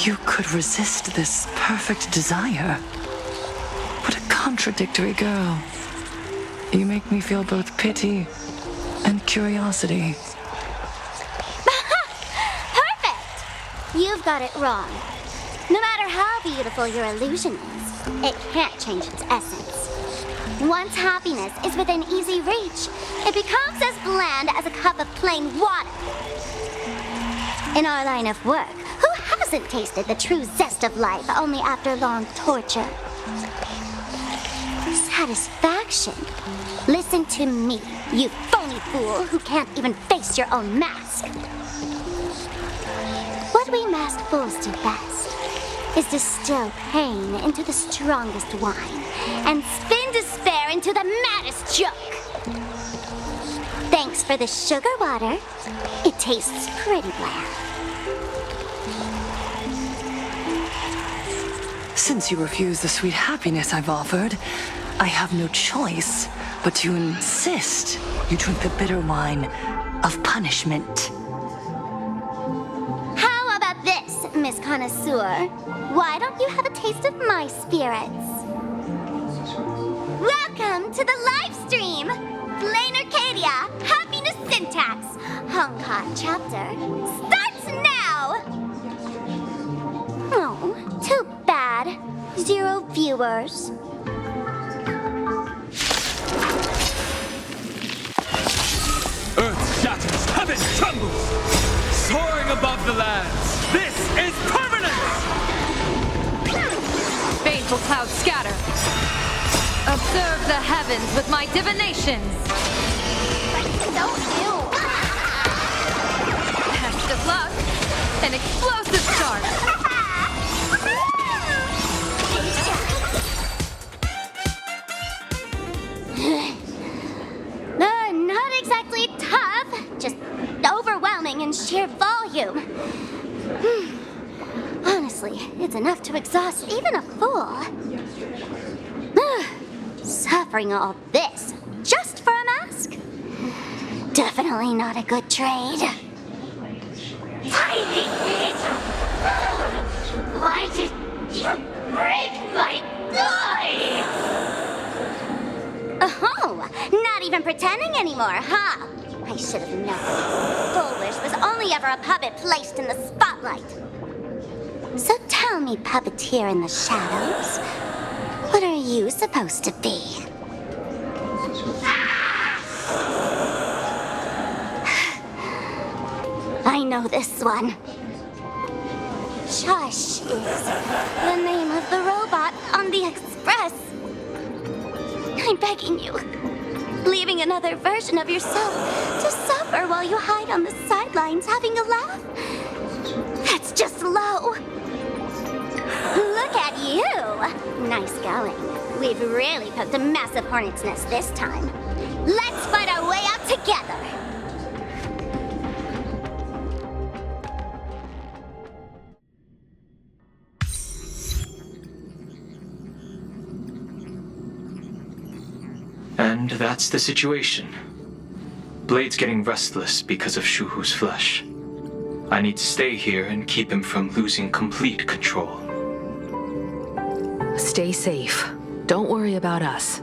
you could resist this perfect desire. What a contradictory girl. You make me feel both pity and curiosity. Perfect! You've got it wrong. No matter how beautiful your illusion is, it can't change its essence. Once happiness is within easy reach, it becomes as bland as a cup of plain water. In our line of work, who hasn't tasted the true zest of life only after long torture? Satisfaction. Listen to me, you phony fool who can't even face your own mask. What we masked fools do best is distill pain into the strongest wine and spin despair into the maddest joke. Thanks for the sugar water. It tastes pretty bland. Since you refuse the sweet happiness I've offered, I have no choice but to insist you drink the bitter wine of punishment. How about this, Miss Connoisseur? Why don't you have a taste of my spirits? Welcome to the live stream! Planarcadia Happiness Syntax Hong Kong chapter starts now! Oh, too bad. 0 viewers. Earth shatters, heaven trembles! Soaring above the lands, this is permanence! Baneful clouds scatter. Observe the heavens with my divinations. Best of luck. An explosive start. Not exactly tough, just overwhelming in sheer volume. Honestly, it's enough to exhaust even a fool. So suffering all this just for a mask? Definitely not a good trade. Tiny angel! Why did you break my toy? Oh, not even pretending anymore, huh? I should have known. Full Wish was only ever a puppet placed in the spotlight. So tell me, puppeteer in the shadows, what are you supposed to be? I know this one. Shush is the name of the robot on the Express. I'm begging you, leaving another version of yourself to suffer while you hide on the sidelines having a laugh? That's just low. Look at you! Nice going. We've really poked a massive hornet's nest this time. Let's fight our way out together! And that's the situation. Blade's getting restless because of Shuhu's flesh. I need to stay here and keep him from losing complete control. Stay safe. Don't worry about us.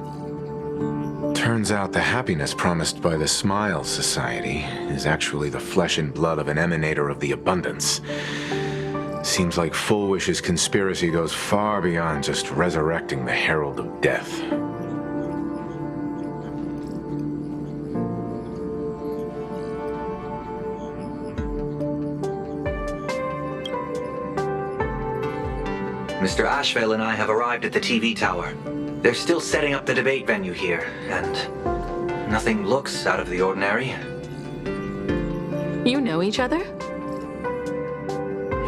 Turns out the happiness promised by the Smile Society is actually the flesh and blood of an emanator of the abundance. Seems like Full Wish's conspiracy goes far beyond just resurrecting the Herald of Death. Mr. Ashvale and I have arrived at the TV tower. They're still setting up the debate venue here, and nothing looks out of the ordinary. You know each other?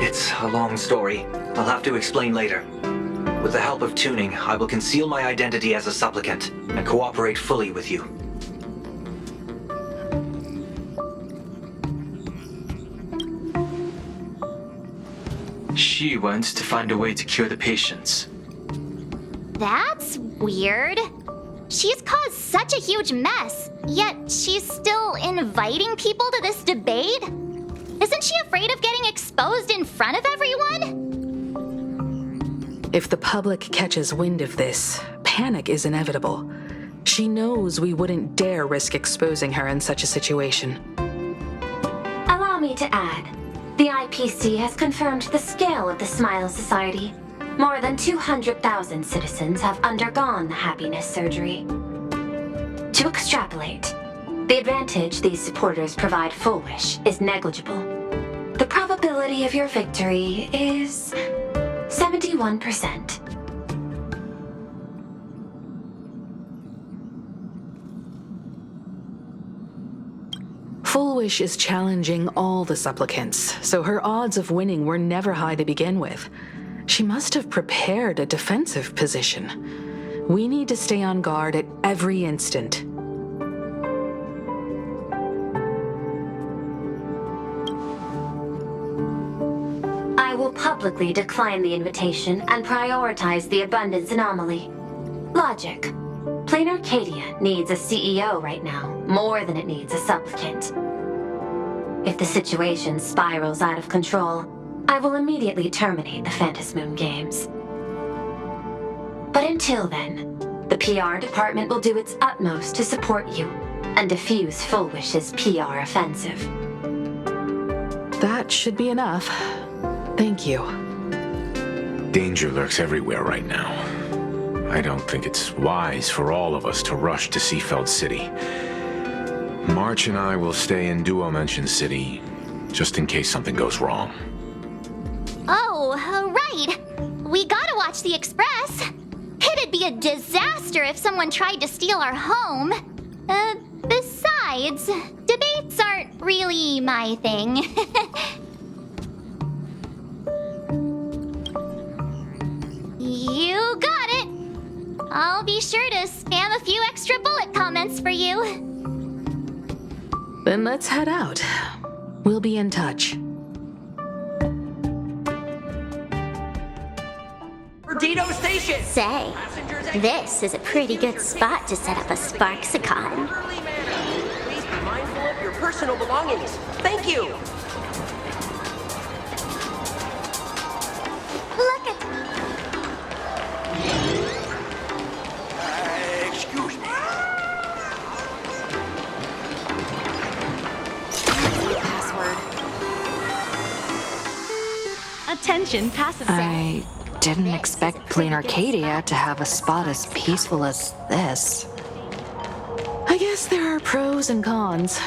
It's a long story. I'll have to explain later. With the help of tuning, I will conceal my identity as a supplicant and cooperate fully with you. She wants to find a way to cure the patients. That's weird. She's caused such a huge mess, yet she's still inviting people to this debate? Isn't she afraid of getting exposed in front of everyone? If the public catches wind of this, panic is inevitable. She knows we wouldn't dare risk exposing her in such a situation. Allow me to add, the IPC has confirmed the scale of the Smile Society. More than 200,000 citizens have undergone the happiness surgery. To extrapolate, the advantage these supporters provide Full Wish is negligible. The probability of your victory is 71%. Full Wish is challenging all the supplicants, so her odds of winning were never high to begin with. She must have prepared a defensive position. We need to stay on guard at every instant. I will publicly decline the invitation and prioritize the abundance anomaly. Logic. Planarcadia needs a CEO right now, more than it needs a supplicant. If the situation spirals out of control, I will immediately terminate the Phantasmoon Games. But until then, the PR department will do its utmost to support you and defuse Full Wish's PR offensive. That should be enough. Thank you. Danger lurks everywhere right now. I don't think it's wise for all of us to rush to Seafeld City. March and I will stay in Duo Mention City, just in case something goes wrong. Oh, right. We gotta watch the Express. It'd be a disaster if someone tried to steal our home. Besides, debates aren't really my thing. You got it. I'll be sure to spam a few extra bullet comments for you. Then let's head out. We'll be in touch. Perdido Station! Say, This is a pretty good spot to set up a Sparksicon. Please be mindful of your personal belongings. Thank you. Look at... Excuse me. Attention, passengers. I didn't expect Planarcadia to have a spot as peaceful as this. I guess there are pros and cons.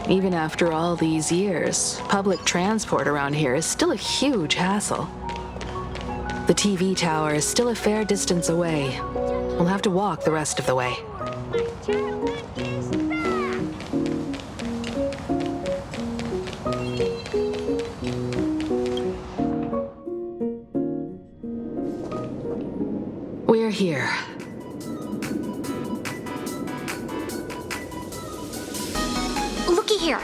Even after all these years, public transport around here is still a huge hassle. The TV tower is still a fair distance away. We'll have to walk the rest of the way. We're here. Looky here.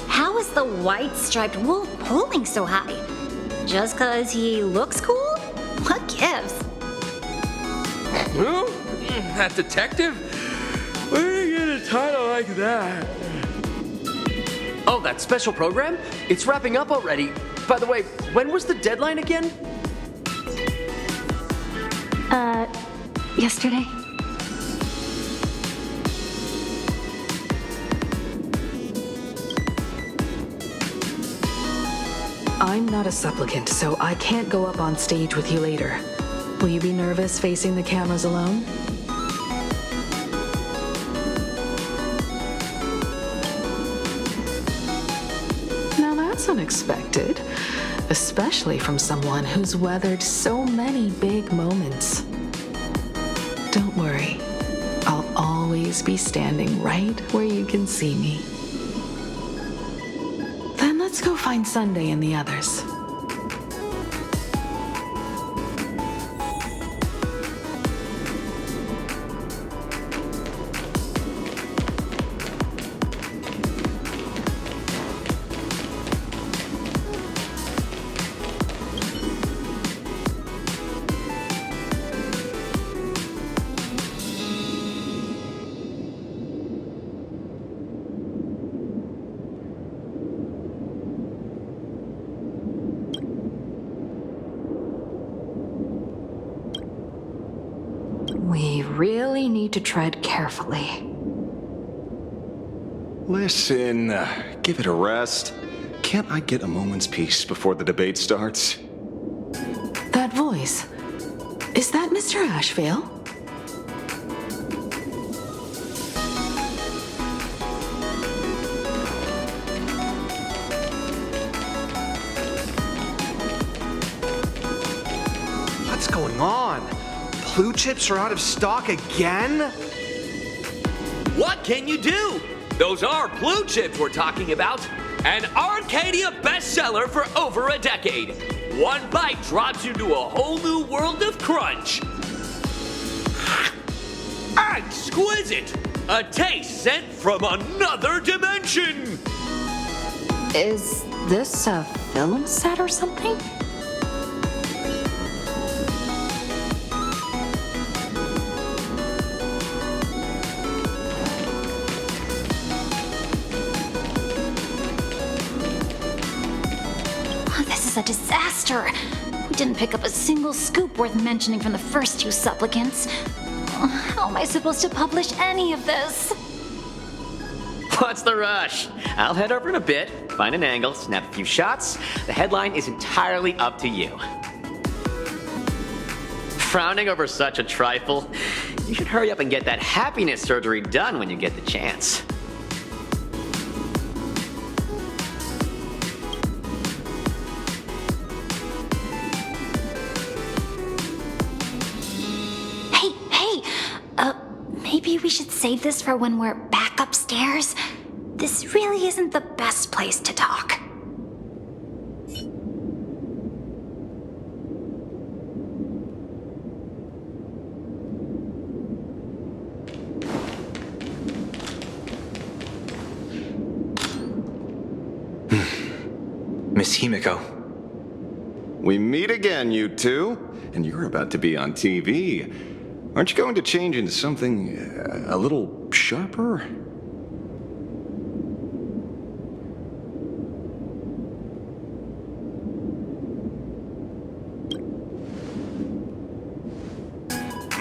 How is the white striped wolf pulling so high? Just 'cause he looks cool? What gives? Who? That detective? Where did you get a title like that? Oh, that special program? It's wrapping up already. By the way, when was the deadline again? Yesterday? I'm not a supplicant, so I can't go up on stage with you later. Will you be nervous facing the cameras alone? Now that's unexpected, especially from someone who's weathered so many big moments. Don't worry, I'll always be standing right where you can see me. Then let's go find Sunday and the others. We really need to tread carefully. Listen, give it a rest. Can't I get a moment's peace before the debate starts? That voice. Is that Mr. Ashvale? What's going on? Blue chips are out of stock again? What can you do? Those are blue chips we're talking about. An Arcadia bestseller for over a decade. One bite drops you to a whole new world of crunch. Exquisite! A taste sent from another dimension! Is this a film set or something? A disaster. We didn't pick up a single scoop worth mentioning from the first two supplicants. How am I supposed to publish any of this? What's the rush? I'll head over in a bit, find an angle, snap a few shots. The headline is entirely up to you. Frowning over such a trifle? You should hurry up and get that happiness surgery done when you get the chance. Maybe we should save this for when we're back upstairs. This really isn't the best place to talk. Miss Himiko. We meet again, you two. And you're about to be on TV. Aren't you going to change into something a little sharper?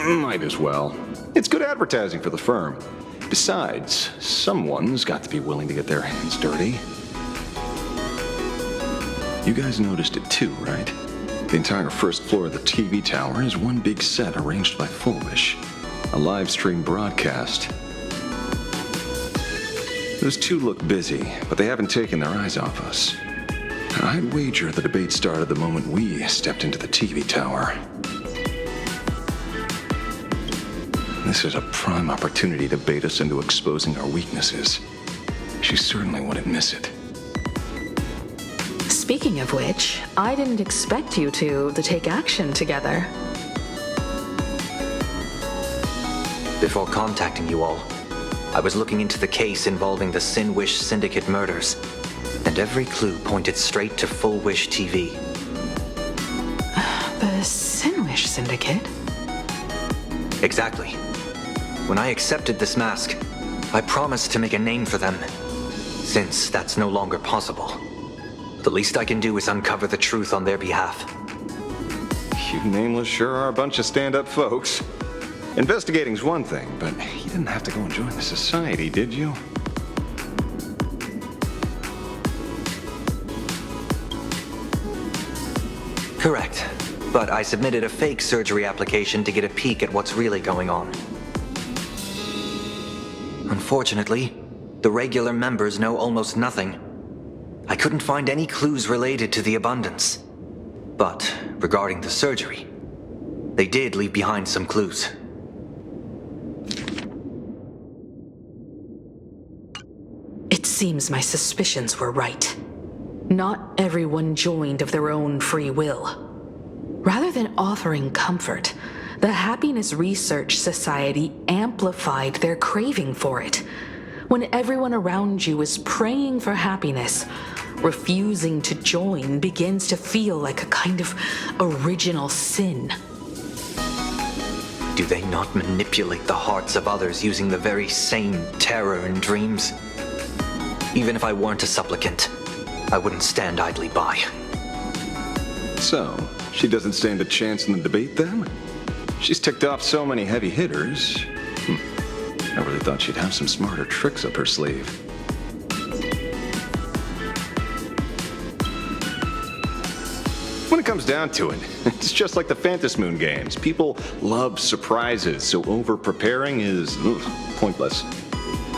Might as well. It's good advertising for the firm. Besides, someone's got to be willing to get their hands dirty. You guys noticed it too, right? The entire first floor of the TV tower is one big set arranged by Full Wish. A live stream broadcast. Those two look busy, but they haven't taken their eyes off us. I'd wager the debate started the moment we stepped into the TV tower. This is a prime opportunity to bait us into exposing our weaknesses. She certainly wouldn't miss it. Speaking of which, I didn't expect you two to take action together. Before contacting you all, I was looking into the case involving the Sin Wish Syndicate murders, and every clue pointed straight to Full Wish TV. The Sin Wish Syndicate? Exactly. When I accepted this mask, I promised to make a name for them. Since that's no longer possible, the least I can do is uncover the truth on their behalf. You nameless sure are a bunch of stand-up folks. Investigating's one thing, but you didn't have to go and join the society, did you? Correct. But I submitted a fake surgery application to get a peek at what's really going on. Unfortunately, the regular members know almost nothing. I couldn't find any clues related to the abundance. But regarding the surgery, they did leave behind some clues. It seems my suspicions were right. Not everyone joined of their own free will. Rather than offering comfort, the Happiness Research Society amplified their craving for it. When everyone around you is praying for happiness, refusing to join begins to feel like a kind of original sin. Do they not manipulate the hearts of others using the very same terror and dreams? Even if I weren't a supplicant, I wouldn't stand idly by. So, she doesn't stand a chance in the debate then? She's ticked off so many heavy hitters. I really thought she'd have some smarter tricks up her sleeve. When it comes down to it, it's just like the Phantom Moon games. People love surprises, so over-preparing is pointless.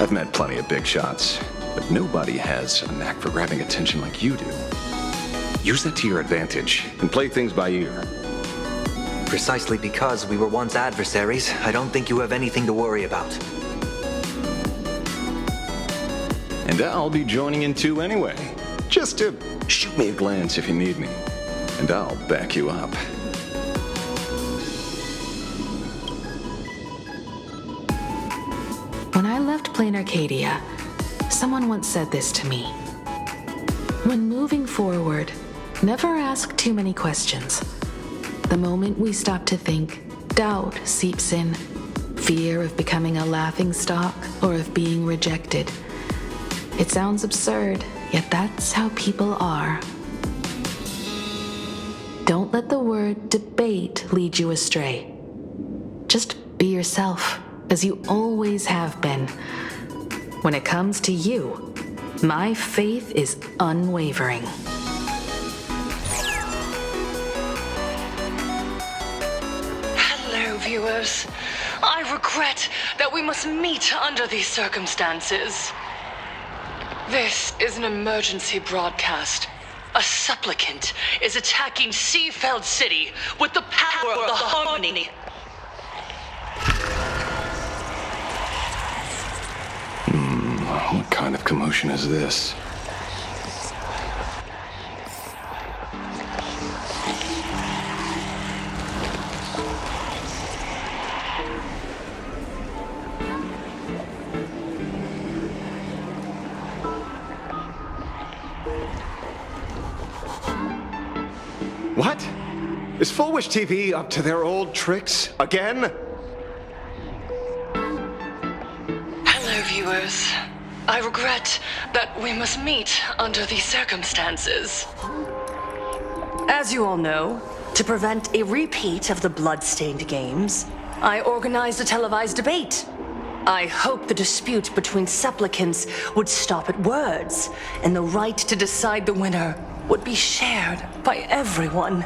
I've met plenty of big shots, but nobody has a knack for grabbing attention like you do. Use that to your advantage and play things by ear. Precisely because we were once adversaries, I don't think you have anything to worry about. And I'll be joining in too anyway. Just to shoot me a glance if you need me. And I'll back you up. When I left Planarcadia, someone once said this to me. When moving forward, never ask too many questions. The moment we stop to think, doubt seeps in. Fear of becoming a laughingstock or of being rejected. It sounds absurd, yet that's how people are. Don't let the word debate lead you astray. Just be yourself, as you always have been. When it comes to you, my faith is unwavering. Hello, viewers. I regret that we must meet under these circumstances. This is an emergency broadcast. A supplicant is attacking Seafeld City with the power of the harmony. What kind of commotion is this? What? Is Full Wish TV up to their old tricks again? viewers. I regret that we must meet under these circumstances. As you all know, to prevent a repeat of the blood-stained games, I organized a televised debate. I hope the dispute between supplicants would stop at words, and the right to decide the winner would be shared by everyone.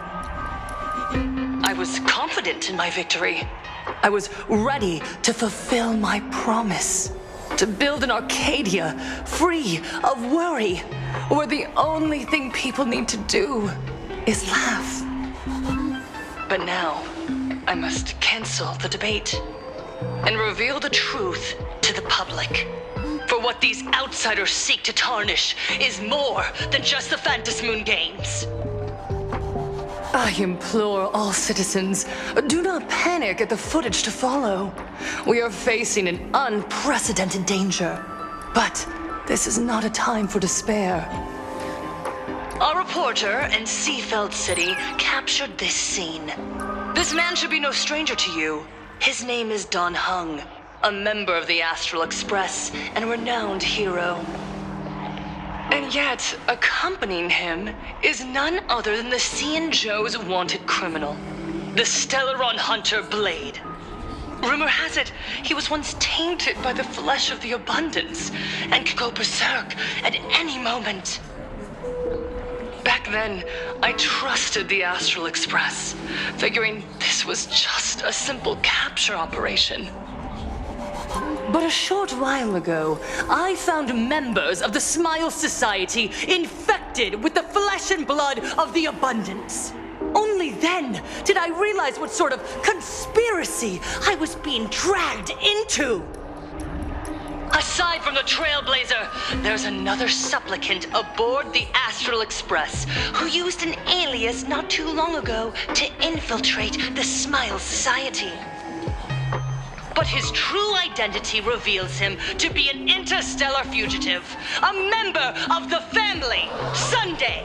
I was confident in my victory. I was ready to fulfill my promise. To build an Arcadia free of worry, where the only thing people need to do is laugh. But now, I must cancel the debate and reveal the truth to the public. For what these outsiders seek to tarnish is more than just the Phantasmoon games. I implore all citizens, do not panic at the footage to follow. We are facing an unprecedented danger. But this is not a time for despair. Our reporter in Seafeld City captured this scene. This man should be no stranger to you. His name is Don Hung, a member of the Astral Express and a renowned hero. And yet, accompanying him is none other than the C&. Joe's wanted criminal, the Stellaron hunter Blade. Rumor has it, he was once tainted by the flesh of the Abundance and could go berserk at any moment. Back then, I trusted the Astral Express, figuring this was just a simple capture operation. But a short while ago, I found members of the Smile Society infected with the flesh and blood of the Abundance. Only then did I realize what sort of conspiracy I was being dragged into. Aside from the Trailblazer, there's another supplicant aboard the Astral Express who used an alias not too long ago to infiltrate the Smile Society. But his true identity reveals him to be an interstellar fugitive, a member of the family, Sunday.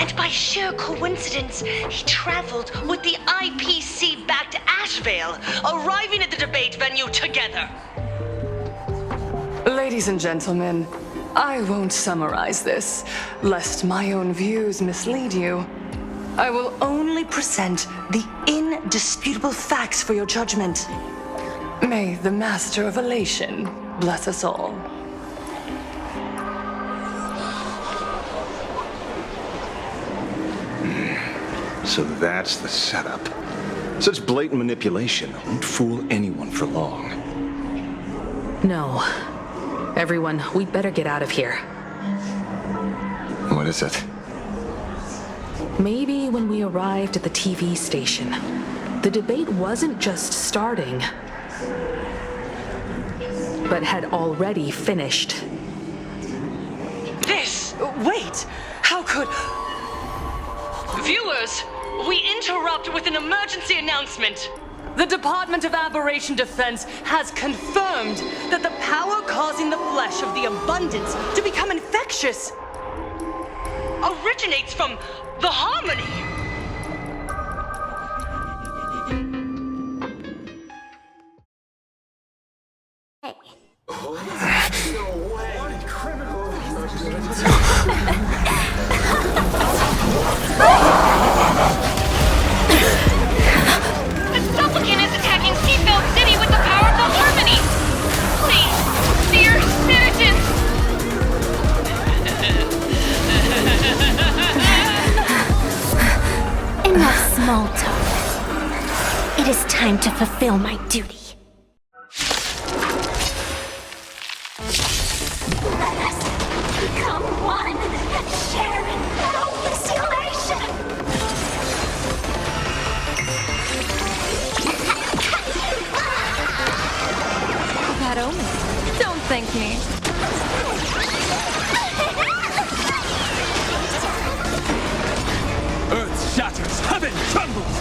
And by sheer coincidence, he traveled with the IPC-backed Ashvale, arriving at the debate venue together. Ladies and gentlemen, I won't summarize this, lest my own views mislead you. I will only present the indisputable facts for your judgment. May the Master of Elation bless us all. So that's the setup. Such blatant manipulation won't fool anyone for long. No. Everyone, we'd better get out of here. What is it? Maybe when we arrived at the TV station, the debate wasn't just starting, but had already finished. Wait! How could... Viewers, we interrupt with an emergency announcement. The Department of Aberration Defense has confirmed that the power causing the flesh of the Abundance to become infectious originates from the Harmony. The supplicant is attacking Seafeld City with the power of the Harmony! Please, dear citizens! Enough small talk. It is time to fulfill my duty. Let us become one and share in boundless elation. Bad omen. Don't thank me. Earth shatters, heaven trembles!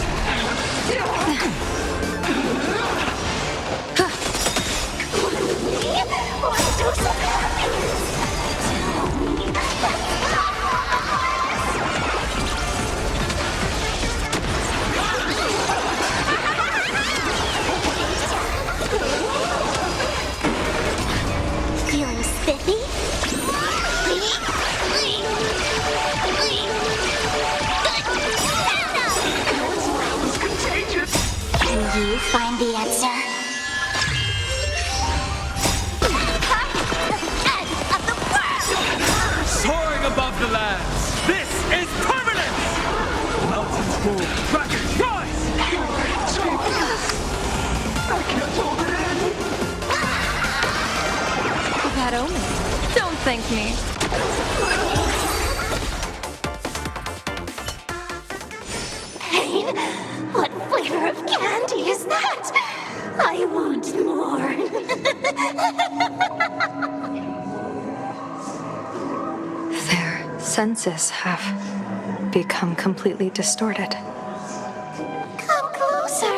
closer. End of the world! Soaring above the lands, this is permanent! Mountains move, dragons rise! I can't hold it in! That omen. Don't thank me. Pain? What flavor of candy is that? I want more. Their senses have become completely distorted. Come closer.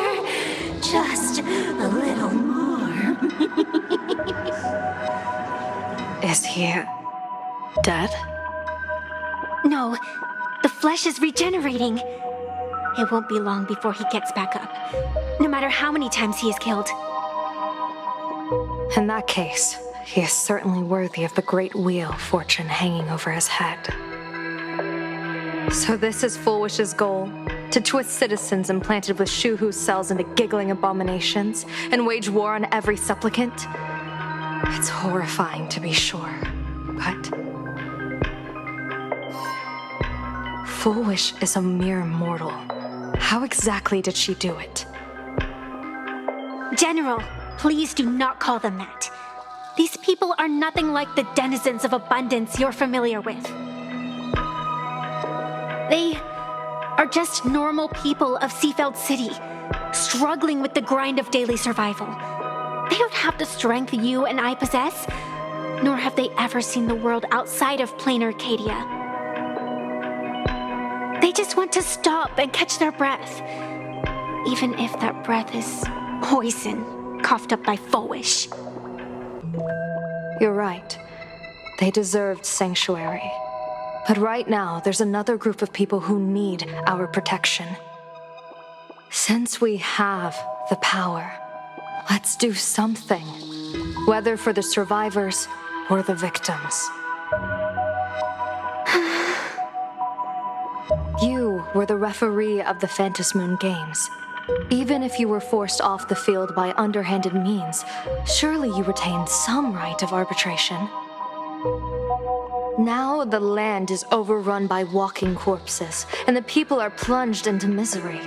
Just a little more. Is he dead? No, the flesh is regenerating. It won't be long before he gets back up, no matter how many times he is killed. In that case, he is certainly worthy of the great wheel of fortune hanging over his head. So this is Fullwish's goal? To twist citizens implanted with Shuhu cells into giggling abominations and wage war on every supplicant? It's horrifying to be sure, but Fullwish is a mere mortal. How exactly did she do it? General, please do not call them that. These people are nothing like the denizens of abundance you're familiar with. They are just normal people of Seafeld City, struggling with the grind of daily survival. They don't have the strength you and I possess, nor have they ever seen the world outside of Planarcadia. They just want to stop and catch their breath, even if that breath is poison coughed up by Fullwish. You're right. They deserved sanctuary. But right now, there's another group of people who need our protection. Since we have the power, let's do something, whether for the survivors or the victims. You were the referee of the Phantasmoon Games. Even if you were forced off the field by underhanded means, surely you retained some right of arbitration. Now the land is overrun by walking corpses, and the people are plunged into misery.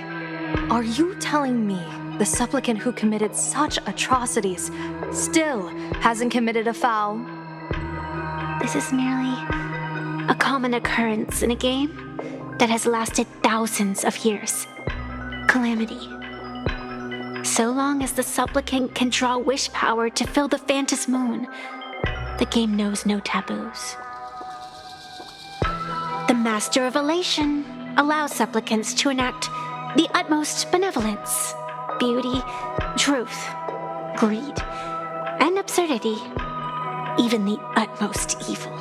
Are you telling me the supplicant who committed such atrocities still hasn't committed a foul? This is merely a common occurrence in a game that has lasted thousands of years. Calamity. So long as the supplicant can draw wish power to fill the Phantasmoon, the game knows no taboos. The Master of Elation allows supplicants to enact the utmost benevolence, beauty, truth, greed, and absurdity, even the utmost evil.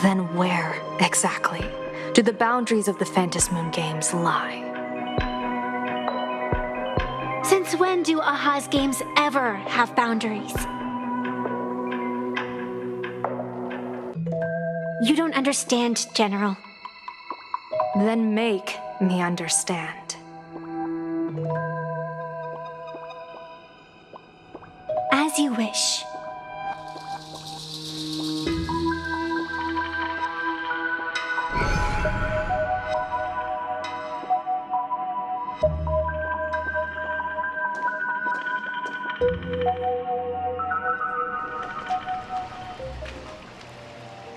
Then where, exactly, do the boundaries of the Phantasmoon Games lie? Since when do Aha's games ever have boundaries? You don't understand, General. Then make me understand. As you wish.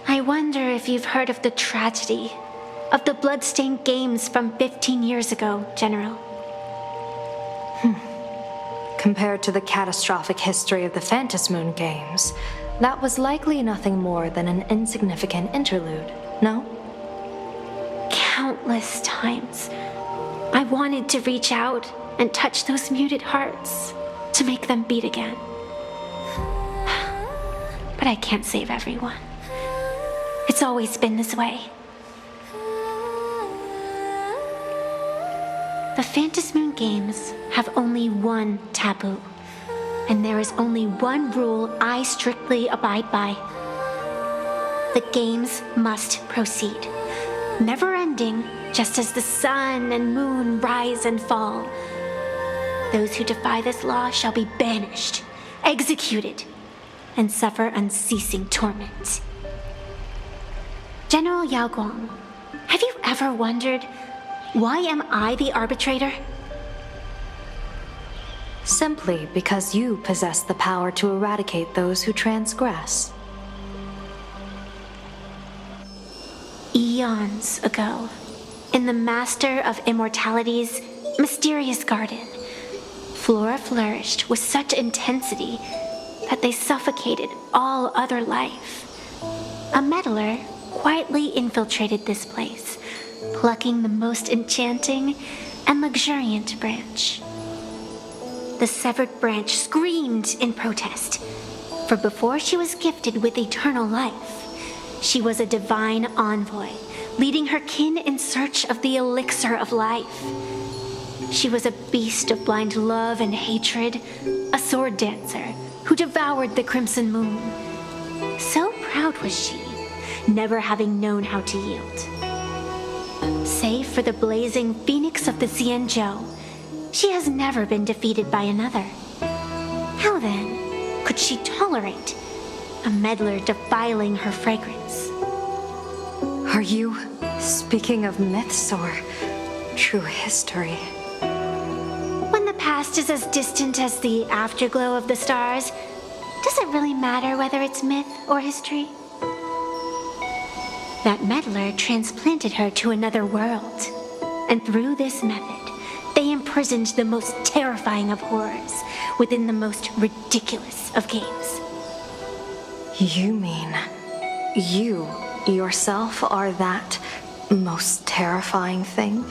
I wonder if you've heard of the tragedy of the bloodstained games from 15 years ago, General. Compared to the catastrophic history of the Phantasmoon Games, that was likely nothing more than an insignificant interlude, no? Countless times, I wanted to reach out and touch those muted hearts to make them beat again. But I can't save everyone. It's always been this way. The Phantasmoon Games have only one taboo, and there is only one rule I strictly abide by. The games must proceed, never ending, just as the sun and moon rise and fall. Those who defy this law shall be banished, executed, and suffer unceasing torment. General Yao Guang, have you ever wondered, why am I the arbitrator? Simply because you possess the power to eradicate those who transgress. Eons ago, in the Master of Immortality's mysterious garden, flora flourished with such intensity that they suffocated all other life. A meddler quietly infiltrated this place, plucking the most enchanting and luxuriant branch. The severed branch screamed in protest, for before she was gifted with eternal life, she was a divine envoy, leading her kin in search of the elixir of life. She was a beast of blind love and hatred, a sword dancer who devoured the crimson moon. So proud was she, never having known how to yield. Save for the blazing phoenix of the Xianzhou, she has never been defeated by another. How then could she tolerate a meddler defiling her fragrance? Are you speaking of myths or true history? When the past is as distant as the afterglow of the stars, does it really matter whether it's myth or history? That meddler transplanted her to another world, and through this method, they imprisoned the most terrifying of horrors within the most ridiculous of games. You mean you yourself are that most terrifying thing?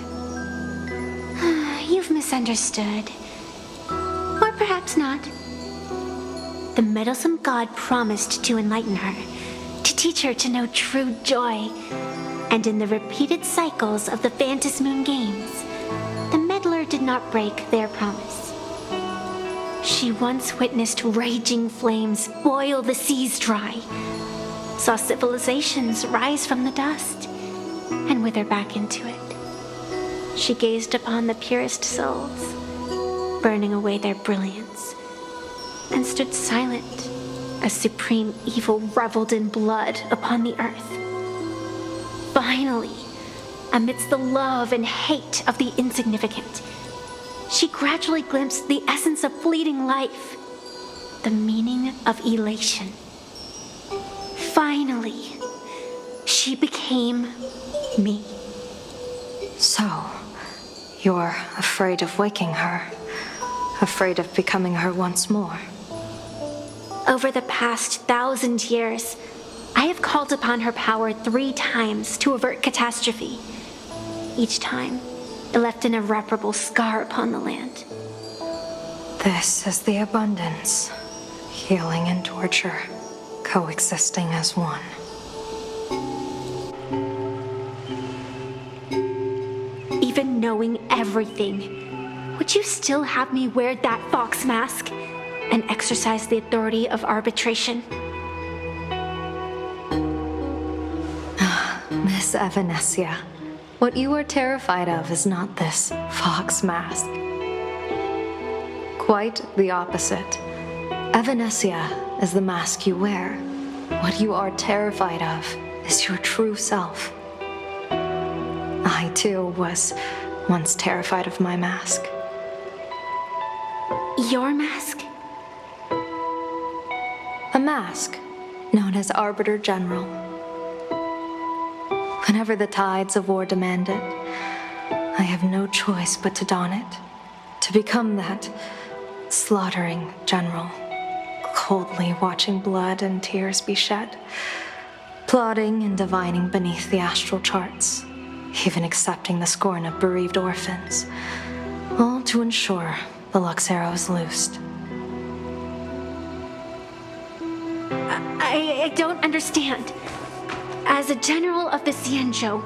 You've misunderstood. Or perhaps not. The meddlesome god promised to enlighten her, to teach her to know true joy. And in the repeated cycles of the Phantasmoon games, the meddler did not break their promise. She once witnessed raging flames boil the seas dry, saw civilizations rise from the dust and wither back into it. She gazed upon the purest souls, burning away their brilliance, and stood silent as supreme evil reveled in blood upon the earth. Finally, amidst the love and hate of the insignificant, she gradually glimpsed the essence of fleeting life, the meaning of elation. Finally, she became me. So, you're afraid of waking her, afraid of becoming her once more. Over the past 1,000 years, I have called upon her power 3 times to avert catastrophe. Each time, it left an irreparable scar upon the land. This is the abundance, healing and torture, coexisting as one. Even knowing everything, would you still have me wear that fox mask and exercise the authority of arbitration? Miss Evanescia, what you are terrified of is not this fox mask. Quite the opposite. Evanescia is the mask you wear. What you are terrified of is your true self. I, too, was once terrified of my mask. Your mask? A mask known as Arbiter General. Whenever the tides of war demand it, I have no choice but to don it, to become that slaughtering general, coldly watching blood and tears be shed, plotting and divining beneath the astral charts, even accepting the scorn of bereaved orphans, all to ensure the Luxero is loosed. I don't understand. As a general of the Xianzhou,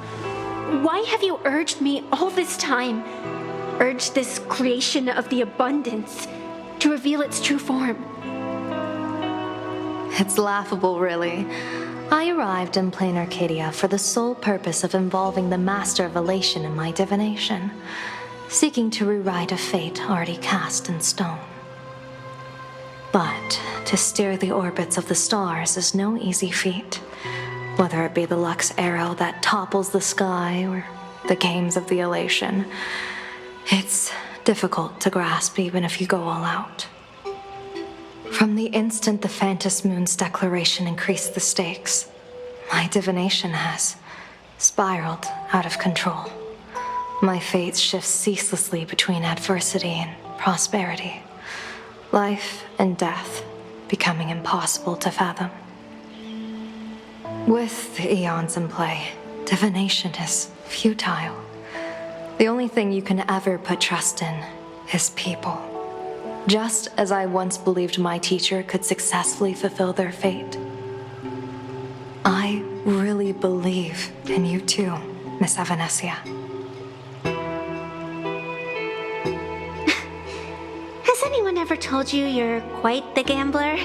why have you urged me all this time, urged this creation of the abundance to reveal its true form? It's laughable, really. I arrived in Planarcadia for the sole purpose of involving the Master of Elation in my divination. seeking to rewrite a fate already cast in stone. But to steer the orbits of the stars is no easy feat, whether it be the Lux arrow that topples the sky or the games of the elation. It's difficult to grasp even if you go all out. From the instant the Phantom Moon's declaration increased the stakes, my divination has spiraled out of control. My fate shifts ceaselessly between adversity and prosperity, life and death becoming impossible to fathom. With the eons in play, divination is futile. The only thing you can ever put trust in is people. Just as I once believed my teacher could successfully fulfill their fate. I really believe in you too, Miss Evanesia. Has anyone ever told you you're quite the gambler?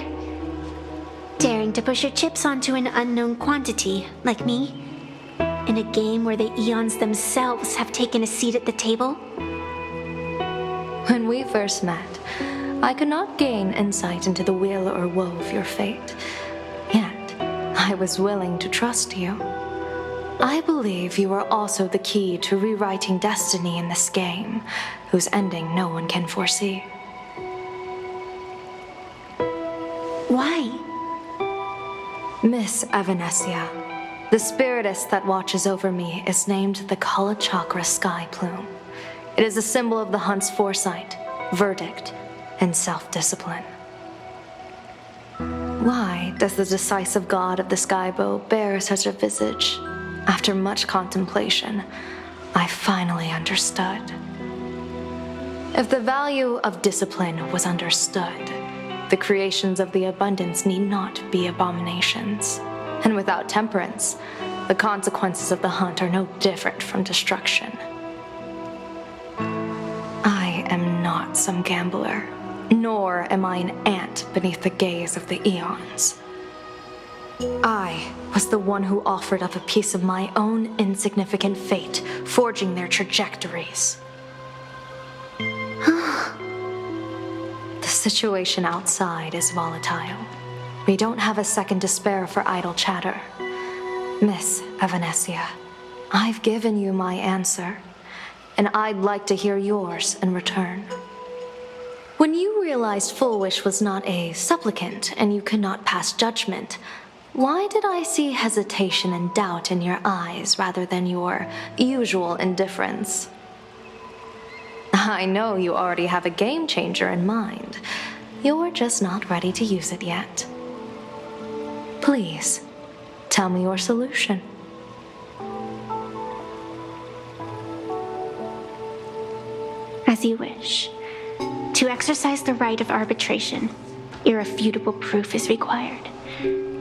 Daring to push your chips onto an unknown quantity, like me? In a game where the eons themselves have taken a seat at the table? When we first met, I could not gain insight into the will or woe of your fate. Yet, I was willing to trust you. I believe you are also the key to rewriting destiny in this game, whose ending no one can foresee. Why? Miss Evanesia, the spiritess that watches over me is named the Kala Chakra Sky Plume. It is a symbol of the hunt's foresight, verdict, and self-discipline. Why does the decisive god of the skybow bear such a visage? After much contemplation, I finally understood. If the value of discipline was understood, the creations of the abundance need not be abominations. And without temperance, the consequences of the hunt are no different from destruction. I am not some gambler, nor am I an ant beneath the gaze of the eons. I was the one who offered up a piece of my own insignificant fate, forging their trajectories. The situation outside is volatile. We don't have a second to spare for idle chatter. Miss Evanesia, I've given you my answer, and I'd like to hear yours in return. When you realized Full Wish was not a supplicant and you could not pass judgment, why did I see hesitation and doubt in your eyes rather than your usual indifference? I know you already have a game changer in mind. You're just not ready to use it yet. Please, tell me your solution. As you wish. To exercise the right of arbitration, irrefutable proof is required.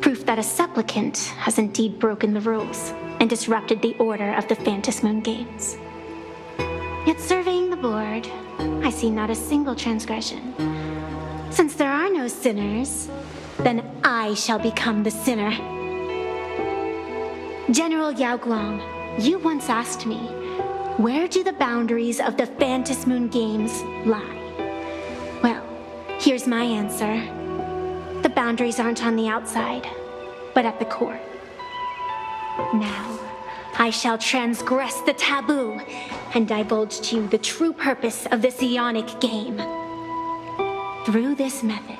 Proof that a supplicant has indeed broken the rules and disrupted the order of the Phantom Moon Games. Yet surveying the board, I see not a single transgression. Since there are no sinners, then I shall become the sinner. General Yao Guang, you once asked me, where do the boundaries of the Phantom Moon Games lie? Well, here's my answer. The boundaries aren't on the outside, but at the core. Now, I shall transgress the taboo and divulge to you the true purpose of this Ionic game. Through this method,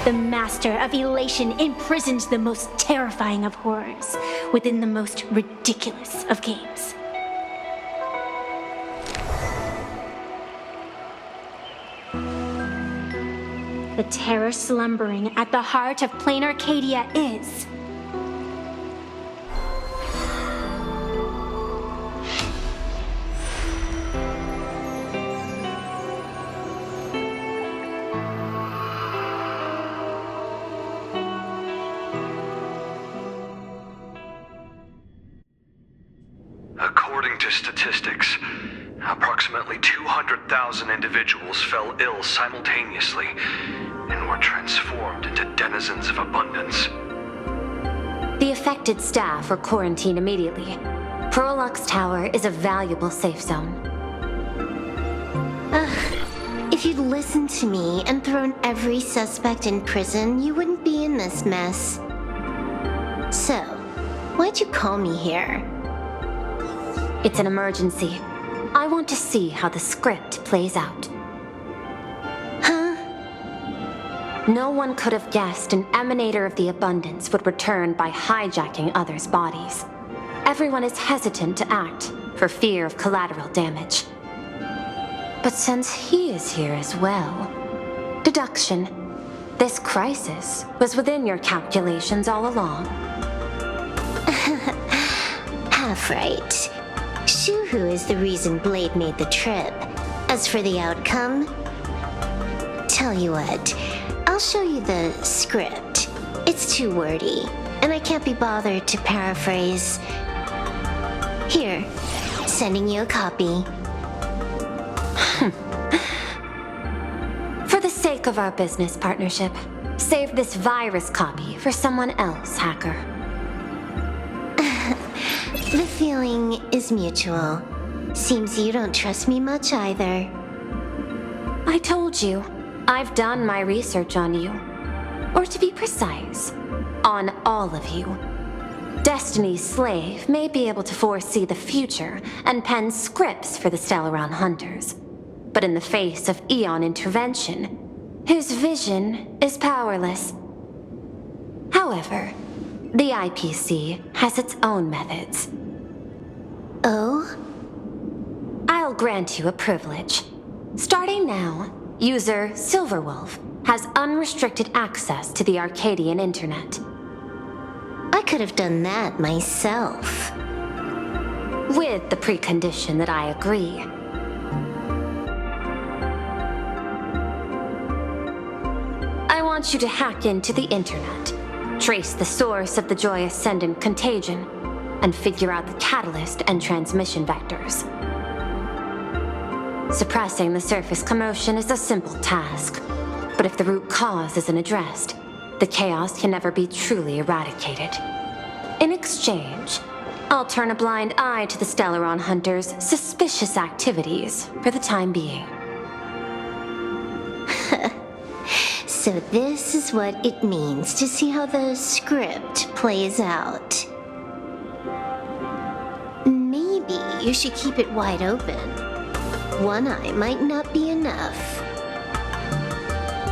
the master of elation imprisoned the most terrifying of horrors within the most ridiculous of games. The terror slumbering at the heart of Planarcadia is... According to statistics, approximately 200,000 individuals fell ill simultaneously and were transformed into denizens of abundance. The affected staff are quarantined immediately. Prolux Tower is a valuable safe zone. If you'd listened to me and thrown every suspect in prison, you wouldn't be in this mess. So, why'd you call me here? It's an emergency. I want to see how the script plays out. Huh? No one could have guessed an emanator of the abundance would return by hijacking others' bodies. Everyone is hesitant to act for fear of collateral damage. But since he is here as well, deduction. This crisis was within your calculations all along. Half right. Shuhu is the reason Blade made the trip. As for the outcome, tell you what, I'll show you the script. It's too wordy, and I can't be bothered to paraphrase. Here, sending you a copy. For the sake of our business partnership, save this virus copy for someone else, hacker. The feeling is mutual. Seems you don't trust me much either. I told you, I've done my research on you. Or to be precise, on all of you. Destiny's slave may be able to foresee the future and pen scripts for the Stellaron hunters. But in the face of Eon intervention, his vision is powerless. However, the IPC has its own methods. Oh? I'll grant you a privilege. Starting now, user Silverwolf has unrestricted access to the Arcadian internet. I could have done that myself. With the precondition that I agree. I want you to hack into the internet, trace the source of the Joy Ascendant contagion, and figure out the catalyst and transmission vectors. Suppressing the surface commotion is a simple task, but if the root cause isn't addressed, the chaos can never be truly eradicated. In exchange, I'll turn a blind eye to the Stellaron hunters' suspicious activities for the time being. So this is what it means to see how the script plays out. Maybe you should keep it wide open. One eye might not be enough.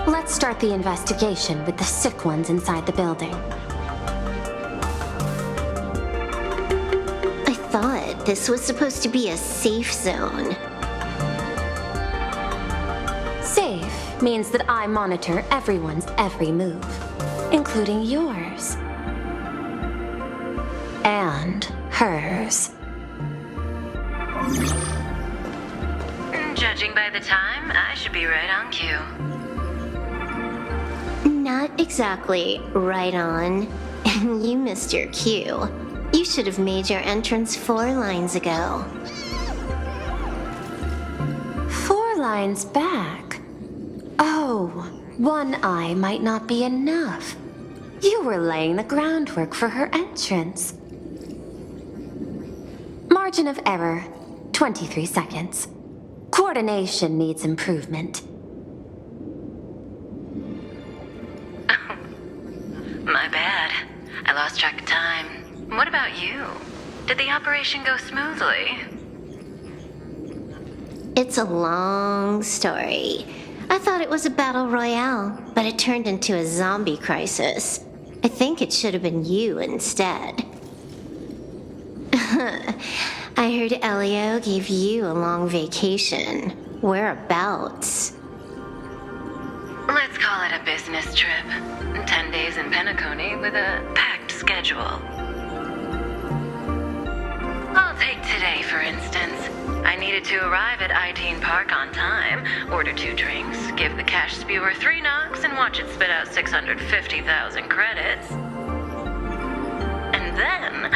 Let's start the investigation with the sick ones inside the building. I thought this was supposed to be a safe zone. Safe means that I monitor everyone's every move, including yours. And hers. Judging by the time, I should be right on cue. Not exactly right on. And you missed your cue. You should have made your entrance 4 lines ago. 4 lines back? Oh, one eye might not be enough. You were laying the groundwork for her entrance. Margin of error, 23 seconds. Coordination needs improvement. My bad. I lost track of time. What about you? Did the operation go smoothly? It's a long story. I thought it was a battle royale, but it turned into a zombie crisis. I think it should have been you instead. I heard Elio gave you a long vacation. Whereabouts? Let's call it a business trip. 10 days in Penacony with a packed schedule. I'll take today, for instance. I needed to arrive at Itine Park on time, order 2 drinks, give the cash spewer 3 knocks, and watch it spit out 650,000 credits. And then,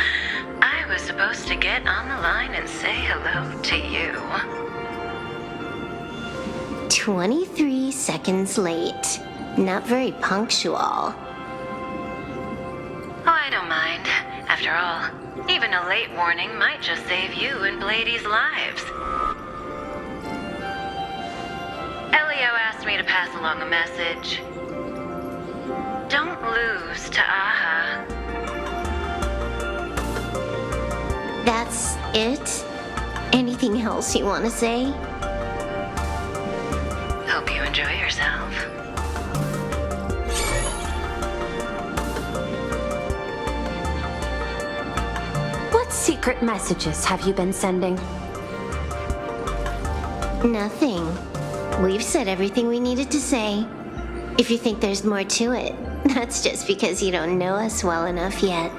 I was supposed to get on the line and say hello to you. 23 seconds late. Not very punctual. Oh, I don't mind. After all, even a late warning might just save you and Blady's lives. asked me to pass along a message. Don't lose to Aha. That's it? Anything else you want to say? Hope you enjoy yourself. What secret messages have you been sending? Nothing. We've said everything we needed to say. If you think there's more to it, that's just because you don't know us well enough yet.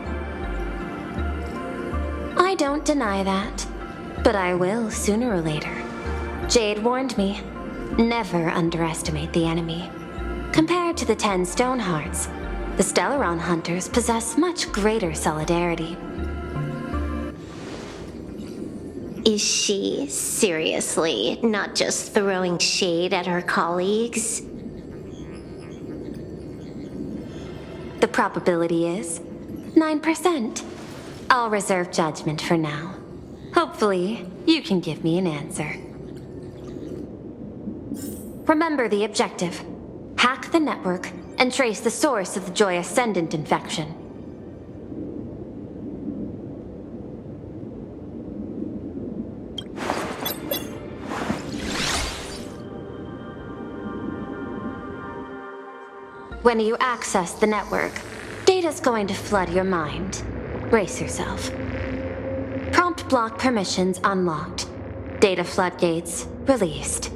I don't deny that, but I will sooner or later. Jade warned me, never underestimate the enemy. Compared to the 10 Stonehearts, the Stellaron Hunters possess much greater solidarity. Is she seriously not just throwing shade at her colleagues? The probability is 9%. I'll reserve judgment for now. Hopefully, you can give me an answer. Remember the objective. Hack the network and trace the source of the Joy Ascendant infection. When you access the network, data's going to flood your mind. Brace yourself. Prompt block permissions unlocked. Data floodgates released.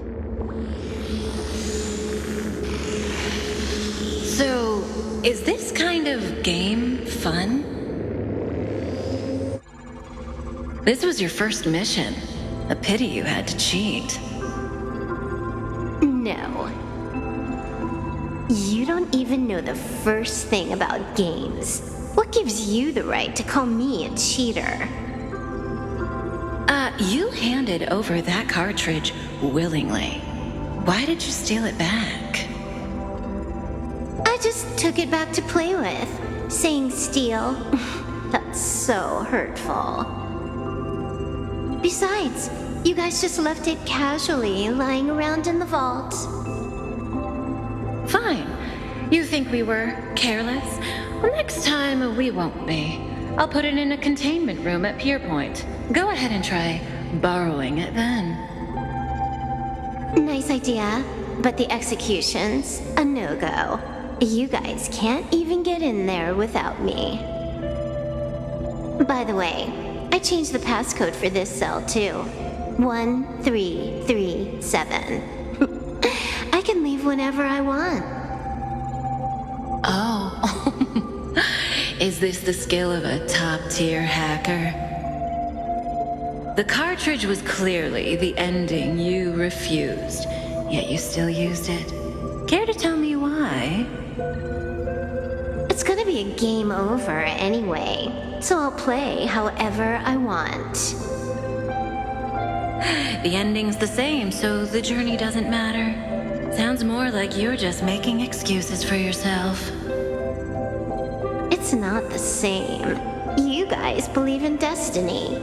So, is this kind of game fun? This was your first mission. A pity you had to cheat. No. You don't even know the first thing about games. What gives you the right to call me a cheater? You handed over that cartridge willingly. Why did you steal it back? I just took it back to play with. Saying steal, that's so hurtful. Besides, you guys just left it casually lying around in the vault. Fine. You think we were careless? Well, next time we won't be. I'll put it in a containment room at Pierpoint. Go ahead and try borrowing it then. Nice idea, but the execution's a no-go. You guys can't even get in there without me. By the way, I changed the passcode for this cell too. 1337. I can leave whenever I want. Oh. Is this the skill of a top-tier hacker? The cartridge was clearly the ending you refused, yet you still used it. Care to tell me why? It's gonna be a game over anyway, so I'll play however I want. The ending's the same, so the journey doesn't matter. Sounds more like you're just making excuses for yourself. It's not the same. You guys believe in destiny.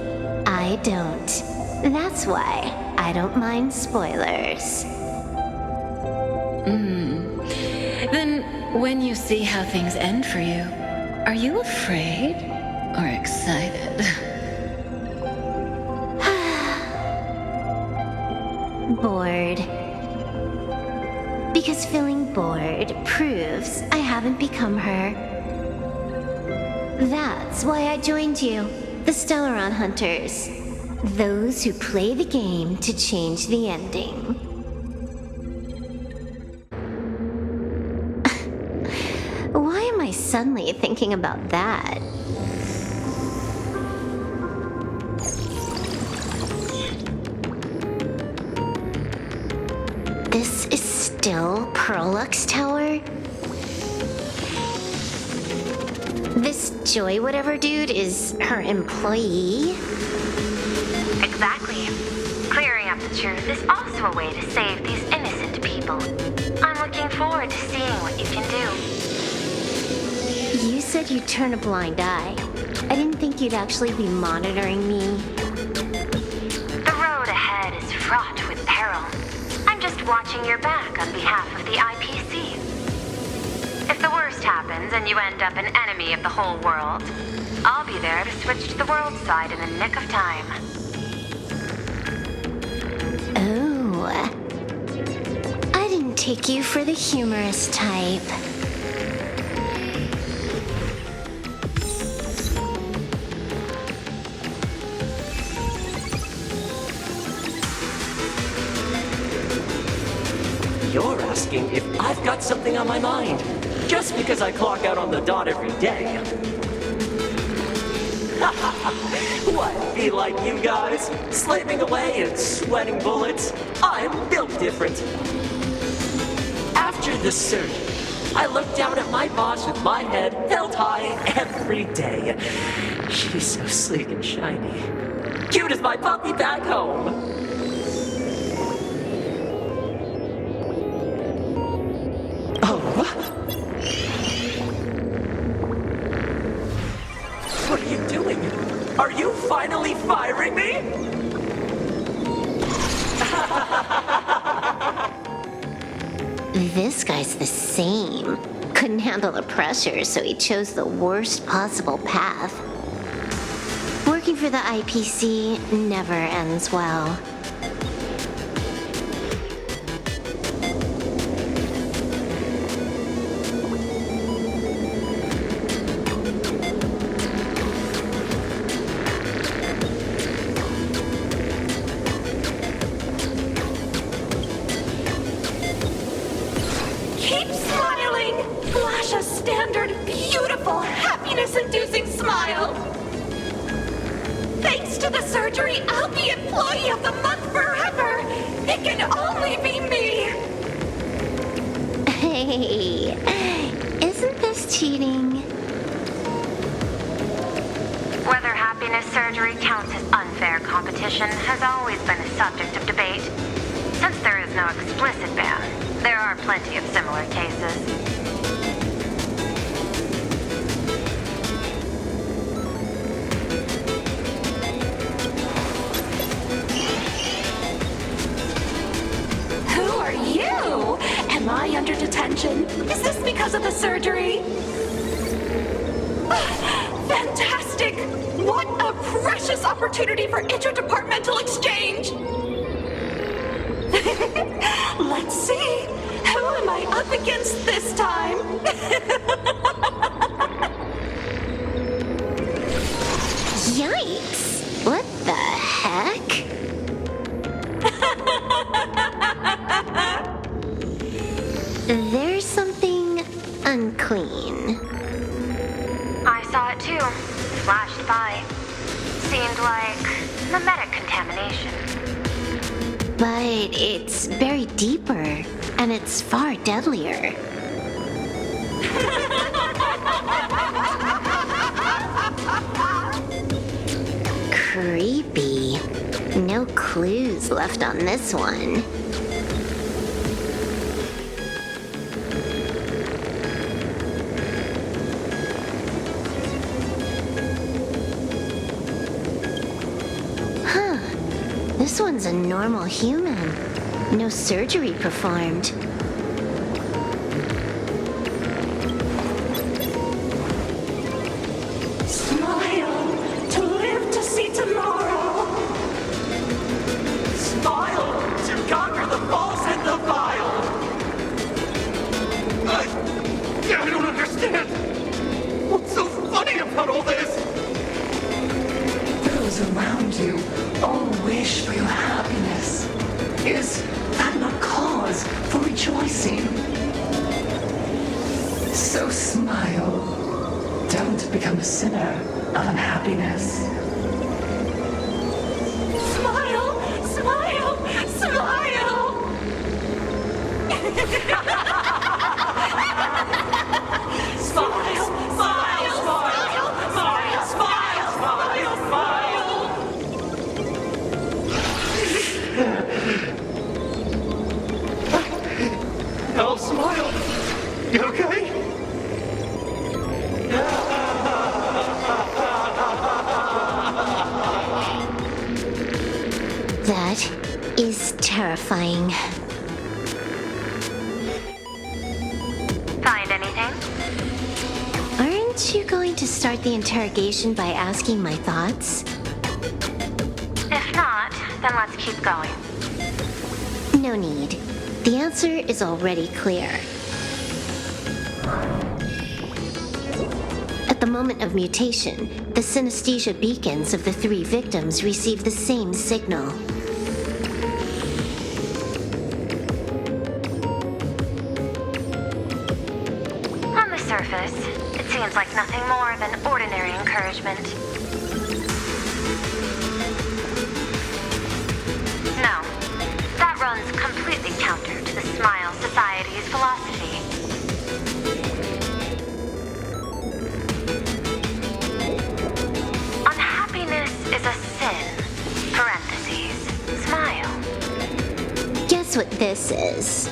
I don't. That's why I don't mind spoilers. Then, when you see how things end for you, are you afraid or excited? Bored. Because feeling bored proves I haven't become her. That's why I joined you, the Stellaron Hunters. Those who play the game to change the ending. Why am I suddenly thinking about that? This is still Perlux Tower? This Joy whatever dude is her employee? Exactly. Clearing up the truth is also a way to save these innocent people. I'm looking forward to seeing what you can do. You said you'd turn a blind eye. I didn't think you'd actually be monitoring me. The road ahead is fraught with peril. I'm just watching your back on behalf of the IPC. If the worst happens and you end up an enemy of the whole world, I'll be there to switch to the world side in the nick of time. Oh. I didn't take you for the humorous type. You're asking if I've got something on my mind, just because I clock out on the dot every day. What, be like you guys, slaving away and sweating bullets? I'm built different. After the surgery, I look down at my boss with my head held high every day. She's so sleek and shiny. Cute as my puppy back home. What are you doing? Are you finally firing me? This guy's the same. Couldn't handle the pressure, so he chose the worst possible path. Working for the IPC never ends well. Keep smiling! Flash a standard, beautiful, happiness-inducing smile! Thanks to the surgery, I'll be Employee of the Month forever! It can only be me! Hey, isn't this cheating? Whether happiness surgery counts as unfair competition has always been a subject of debate. Since there is no explicit ban, there are plenty of similar cases. Who are you? Am I under detention? Is this because of the surgery? Fantastic! What a precious opportunity for interdepartmental exchange! Let's see. Who am I up against this time? Yikes! What the heck? There's something unclean. I saw it too. Flashed by. Seemed like mimetic contamination. But it's buried deeper, and it's far deadlier. Creepy. No clues left on this one. Huh. This one's a normal human. No surgery performed. Smile to live to see tomorrow. Smile to conquer the false and the vile. I don't understand. What's so funny about all this? Those around you all wish for your happiness. Is that not cause for rejoicing? So smile. Don't become a sinner of unhappiness. Smile, smile, smile. Smile, smile, smile, smile, smile, smile, smile. Oh, smile. You okay? That is terrifying. Aren't you going to start the interrogation by asking my thoughts? If not, then let's keep going. No need. The answer is already clear. At the moment of mutation, the synesthesia beacons of the 3 victims receive the same signal. On the surface, it seems like nothing more than ordinary encouragement. No, that runs completely counter to the Smile Society's philosophy. Unhappiness is a sin. Parentheses. Smile. Guess what this is?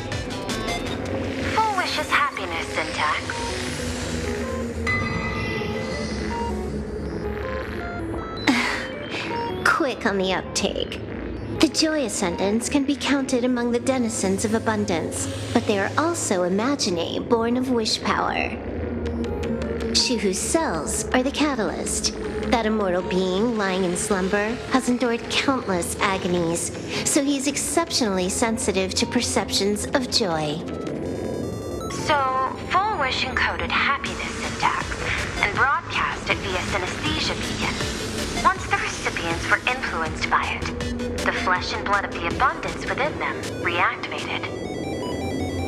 Full Wish's happiness syntax. Quick on the uptake. The Joy Ascendants can be counted among the denizens of abundance, but they are also imaginae born of wish power. Shuhu's cells are the catalyst. That immortal being lying in slumber has endured countless agonies, so he's exceptionally sensitive to perceptions of joy. So, Full Wish encoded happiness syntax and broadcast it via synesthesia beacon. Once the recipients were influenced by it, the flesh and blood of the abundance within them reactivated.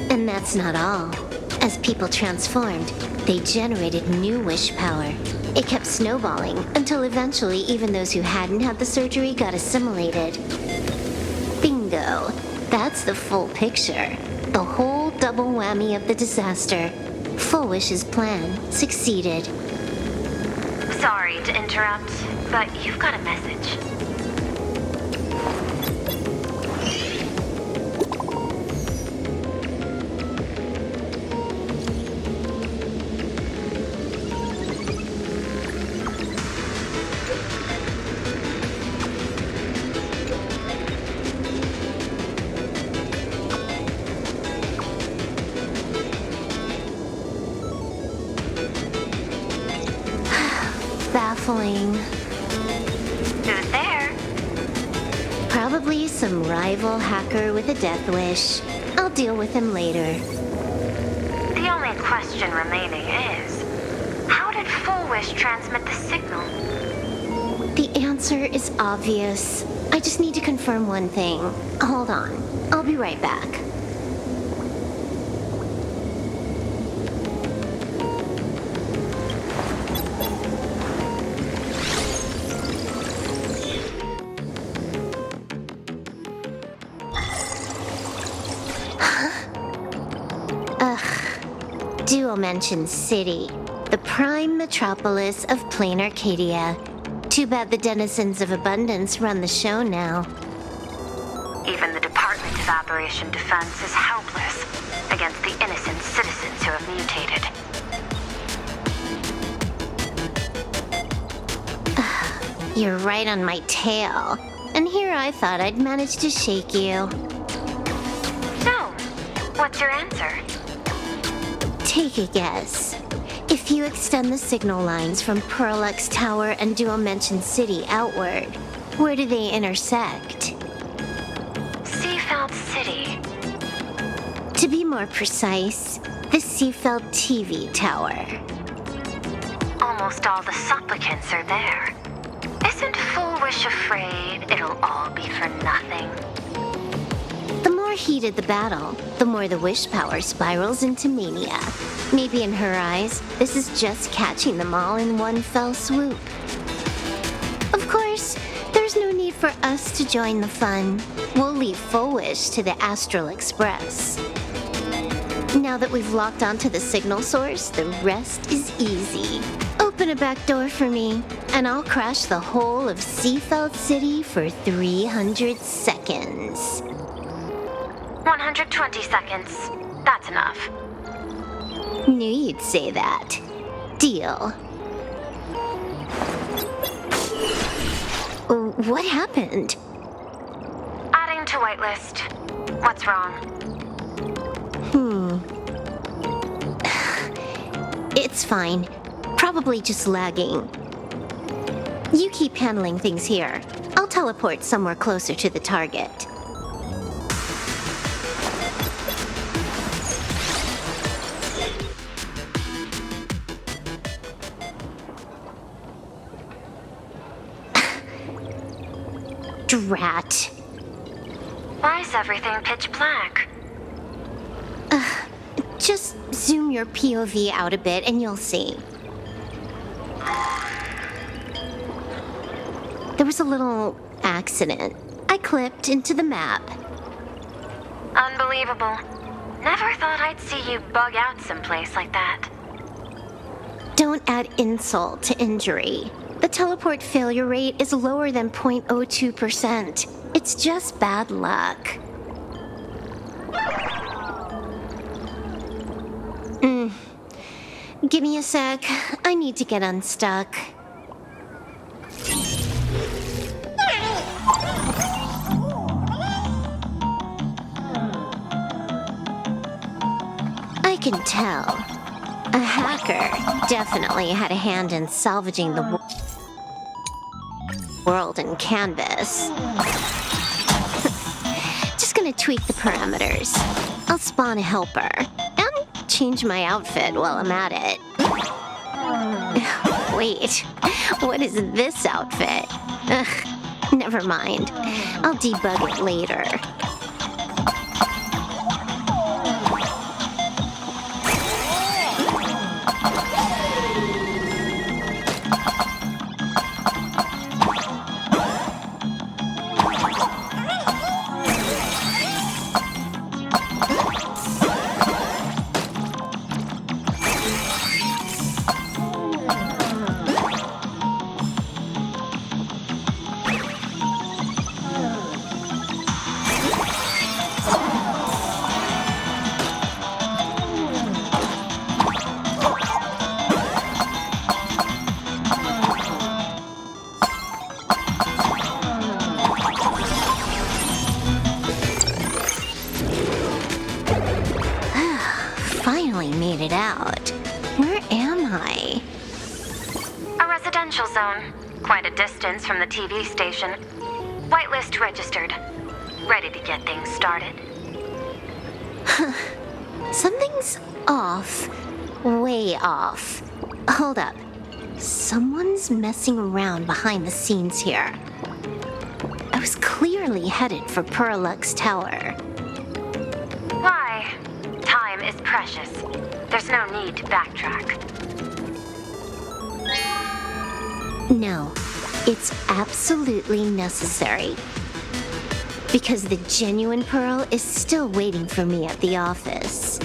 And that's not all. As people transformed, they generated new wish power. It kept snowballing until eventually even those who hadn't had the surgery got assimilated. Bingo. That's the full picture. The whole double whammy of the disaster. Full Wish's plan succeeded. Sorry to interrupt, but you've got a message. Baffling. Who's there? Probably some rival hacker with a death wish. I'll deal with him later. The only question remaining is, how did Full Wish transmit the signal? The answer is obvious. I just need to confirm one thing. Hold on. I'll be right back. Dual-Mention City, the prime metropolis of Planarcadia. Too bad the denizens of abundance run the show now. Even the Department of Aberration Defense is helpless against the innocent citizens who have mutated. You're right on my tail. And here I thought I'd manage to shake you. So, what's your answer? Take a guess. If you extend the signal lines from Pearlux Tower and Dual-Mention City outward, where do they intersect? Seafeld City. To be more precise, the Seafeld TV Tower. Almost all the supplicants are there. Isn't Full Wish afraid it'll all be for nothing? The more heated the battle, the more the wish power spirals into mania. Maybe in her eyes, this is just catching them all in one fell swoop. Of course, there's no need for us to join the fun. We'll leave Full Wish to the Astral Express. Now that we've locked onto the signal source, the rest is easy. Open a back door for me, and I'll crash the whole of Seafeld City for 300 seconds. 120 seconds. That's enough. Knew you'd say that. Deal. What happened? Adding to whitelist. What's wrong? It's fine. Probably just lagging. You keep handling things here. I'll teleport somewhere closer to the target. Drat. Why is everything pitch black? Just zoom your POV out a bit and you'll see. There was a little accident. I clipped into the map. Unbelievable. Never thought I'd see you bug out someplace like that. Don't add insult to injury. The teleport failure rate is lower than 0.02%. It's just bad luck. Give me a sec. I need to get unstuck. I can tell. A hacker definitely had a hand in salvaging the world in Canvas. Just gonna tweak the parameters. I'll spawn a helper and change my outfit while I'm at it. Wait, what is this outfit? Ugh, never mind. I'll debug it later. Made it out. Where am I? A residential zone. Quite a distance from the TV station. Whitelist registered. Ready to get things started. Something's off. Way off. Hold up. Someone's messing around behind the scenes here. I was clearly headed for Puralux Tower. Why? Time is precious. There's no need to backtrack. No, it's absolutely necessary. Because the genuine Pearl is still waiting for me at the office.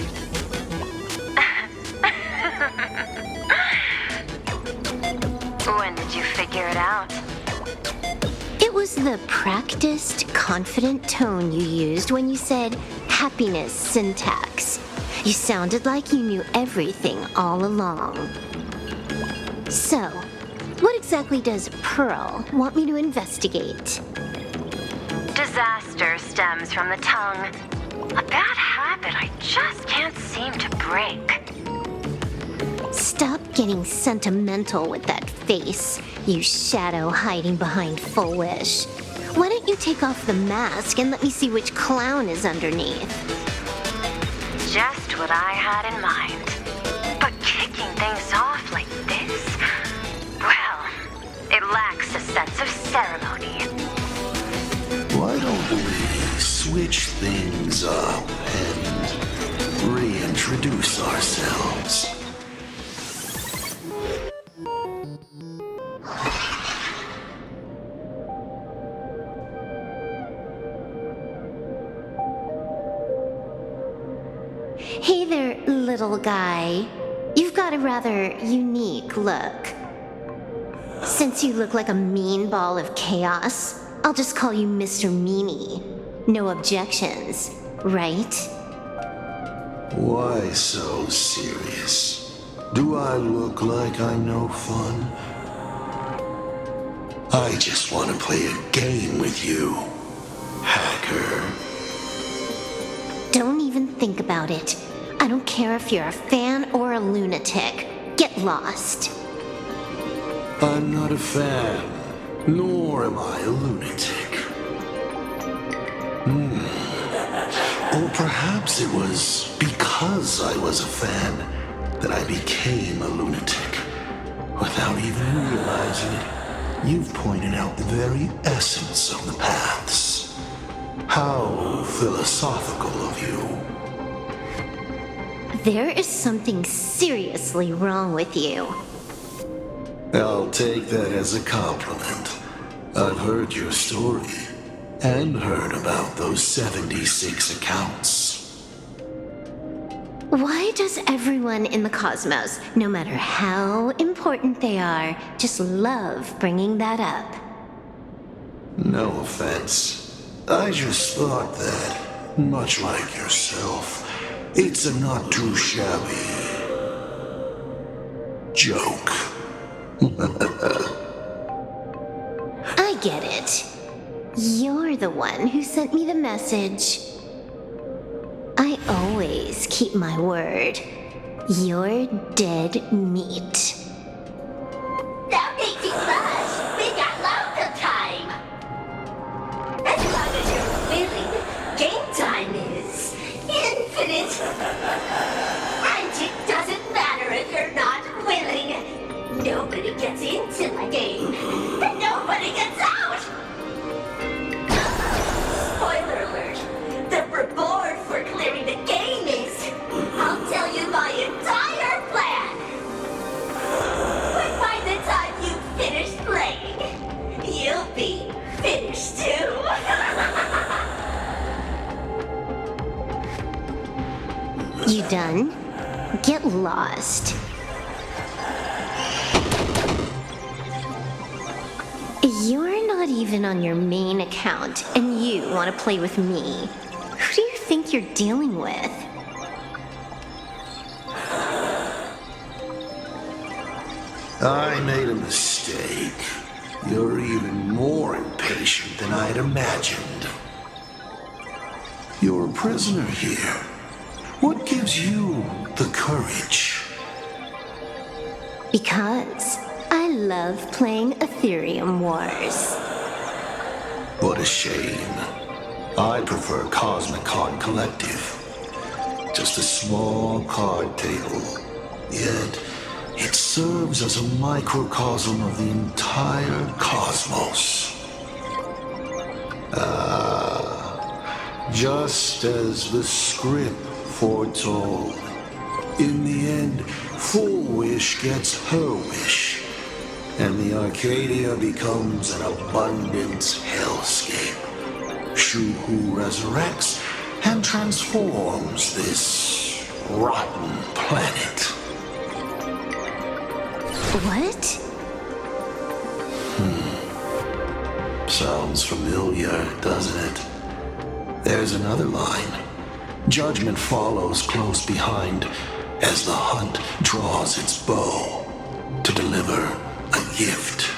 When did you figure it out? It was the practiced, confident tone you used when you said happiness syntax. You sounded like you knew everything all along. So, what exactly does Pearl want me to investigate? Disaster stems from the tongue. A bad habit I just can't seem to break. Stop getting sentimental with that face, you shadow hiding behind Full Wish. Why don't you take off the mask and let me see which clown is underneath? Just what I had in mind. But kicking things off like this, well, it lacks a sense of ceremony. Why don't we switch things up and reintroduce ourselves? Hey there, little guy. You've got a rather unique look. Since you look like a mean ball of chaos, I'll just call you Mr. Meanie. No objections, right? Why so serious? Do I look like I'm no fun? I just want to play a game with you, hacker. Don't even think about it. I don't care if you're a fan or a lunatic. Get lost. I'm not a fan, nor am I a lunatic. Or perhaps it was because I was a fan that I became a lunatic. Without even realizing it, you've pointed out the very essence of the paths. How philosophical of you. There is something seriously wrong with you. I'll take that as a compliment. I've heard your story, and heard about those 76 accounts. Why does everyone in the cosmos, no matter how important they are, just love bringing that up? No offense. I just thought that, much like yourself, it's a not too shabby joke. I get it. You're the one who sent me the message. I always keep my word. You're dead meat. Don't be too much. We got loads of time. As long as you're willing, game time is infinite. And it doesn't matter if you're not willing. Nobody gets into my game, and nobody gets out. Spoiler alert. The reward for clearing the game is, I'll tell you my entire plan. But by the time you finish playing, you'll be finished too. You done? Get lost. You're not even on your main account, and you want to play with me. Who do you think you're dealing with? I made a mistake. You're even more impatient than I'd imagined. You're a prisoner here. What gives you the courage? Because I love playing Ethereum Wars. What a shame. I prefer Cosmic Card Collective. Just a small card table. Yet, it serves as a microcosm of the entire cosmos. Just as the script foretold. In the end, Full Wish gets her wish, and the Arcadia becomes an abundance hellscape. Shuhu resurrects and transforms this rotten planet. What? Sounds familiar, doesn't it? There's another line. Judgment follows close behind as the hunt draws its bow to deliver a gift.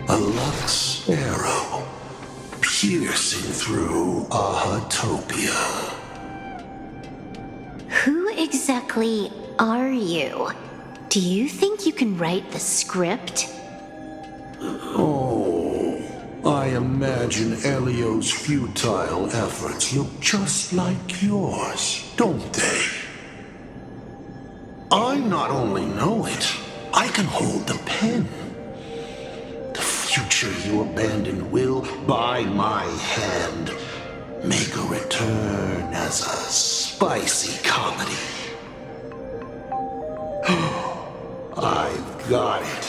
A Lux arrow piercing through Ahatopia. Who exactly are you? Do you think you can write the script? Oh, I imagine Elio's futile efforts look just like yours, don't they? I not only know it, I can hold the pen. The future you abandoned will, by my hand, make a return as a spicy comedy. I've got it.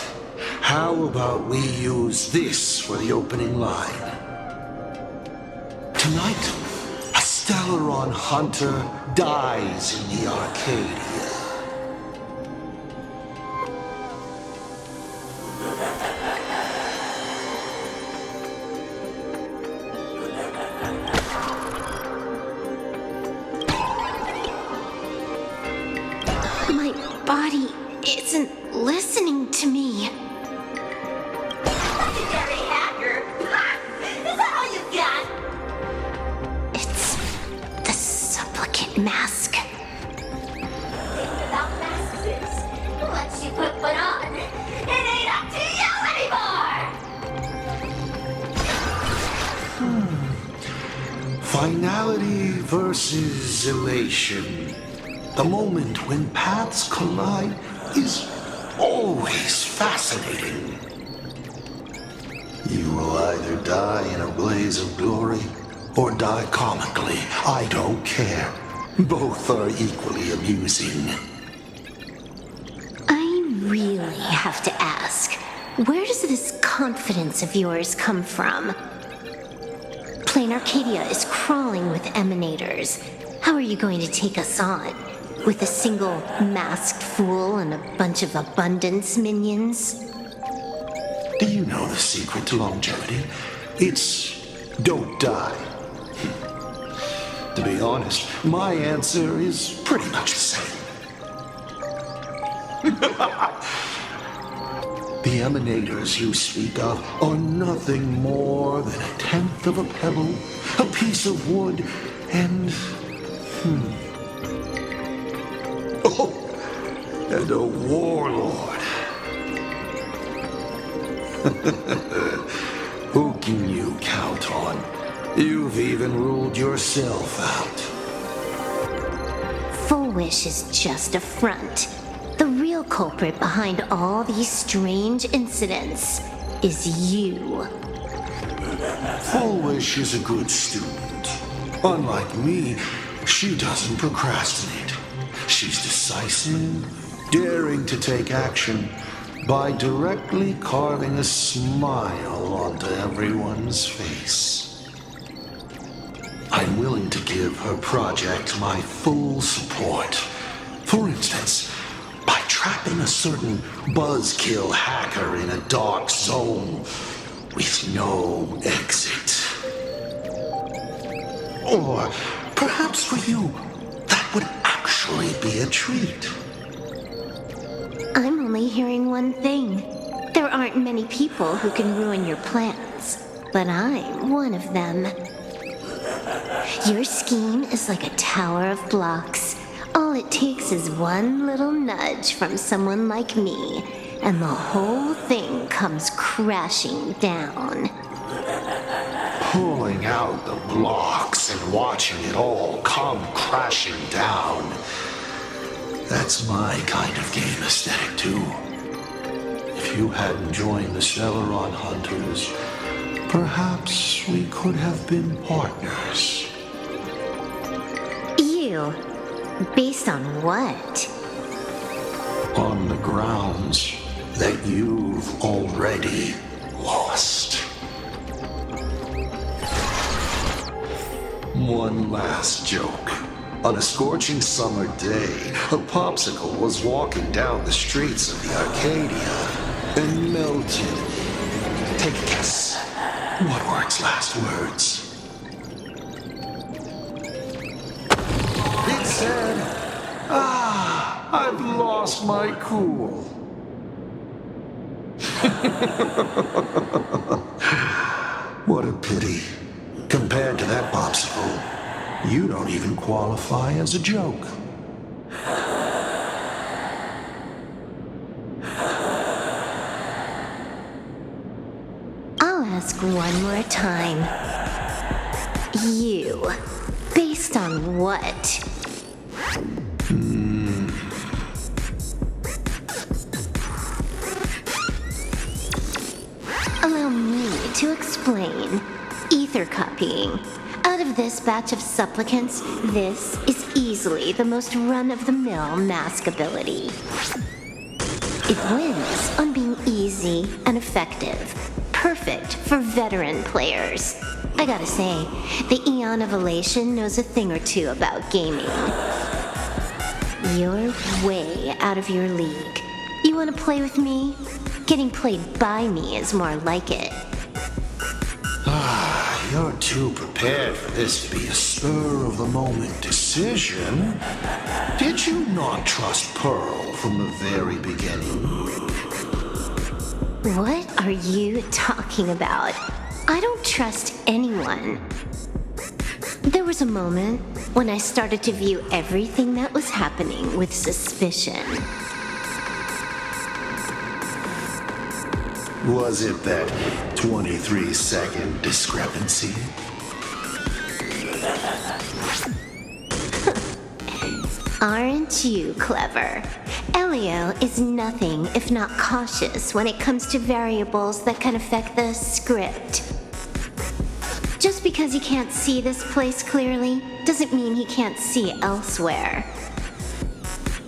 How about we use this for the opening line? Tonight, a Stellaron hunter dies in the Arcadia. My body isn't listening to me. Legendary hacker. Is that all you got? It's the supplicant mask. Think about masks is, once you put one on, Finality versus elation. The moment when paths collide is always fascinating. You will either die in a blaze of glory or die comically. I don't care. Both are equally amusing. I really have to ask, where does this confidence of yours come from? Planarcadia is crawling with emanators. How are you going to take us on? With a single masked fool and a bunch of abundance minions? Do you know the secret to longevity? It's don't die. To be honest, my answer is pretty much the same. The emanators you speak of are nothing more than a tenth of a pebble, a piece of wood, and... and a warlord. Who can you count on? You've even ruled yourself out. Full Wish is just a front. The real culprit behind all these strange incidents is you. Full Wish is a good student. Unlike me, she doesn't procrastinate. She's decisive, daring to take action by directly carving a smile onto everyone's face. I'm willing to give her project my full support. For instance, by trapping a certain buzzkill hacker in a dark zone with no exit. Or perhaps for you, that would actually be a treat. I'm only hearing one thing. There aren't many people who can ruin your plans, but I'm one of them. Your scheme is like a tower of blocks. All it takes is one little nudge from someone like me, and the whole thing comes crashing down. Pulling out the blocks and watching it all come crashing down. That's my kind of game aesthetic, too. If you hadn't joined the Celeron Hunters, perhaps we could have been partners. You? Based on what? On the grounds that you've already lost. One last joke. On a scorching summer day, a popsicle was walking down the streets of the Arcadia and melted. Take a guess. What were its last words? It said, I've lost my cool. What a pity. Compared to that popsicle, you don't even qualify as a joke. I'll ask one more time. You. Based on what? Allow me to explain. Ether copying. Out of this batch of supplicants, this is easily the most run-of-the-mill mask ability. It wins on being easy and effective. Perfect for veteran players. I gotta say, the Eon of Elation knows a thing or two about gaming. You're way out of your league. You wanna play with me? Getting played by me is more like it. You're too prepared for this to be a spur-of-the-moment decision. Did you not trust Pearl from the very beginning? What are you talking about? I don't trust anyone. There was a moment when I started to view everything that was happening with suspicion. Was it that 23-second discrepancy? Aren't you clever? Elio is nothing if not cautious when it comes to variables that can affect the script. Just because he can't see this place clearly doesn't mean he can't see elsewhere.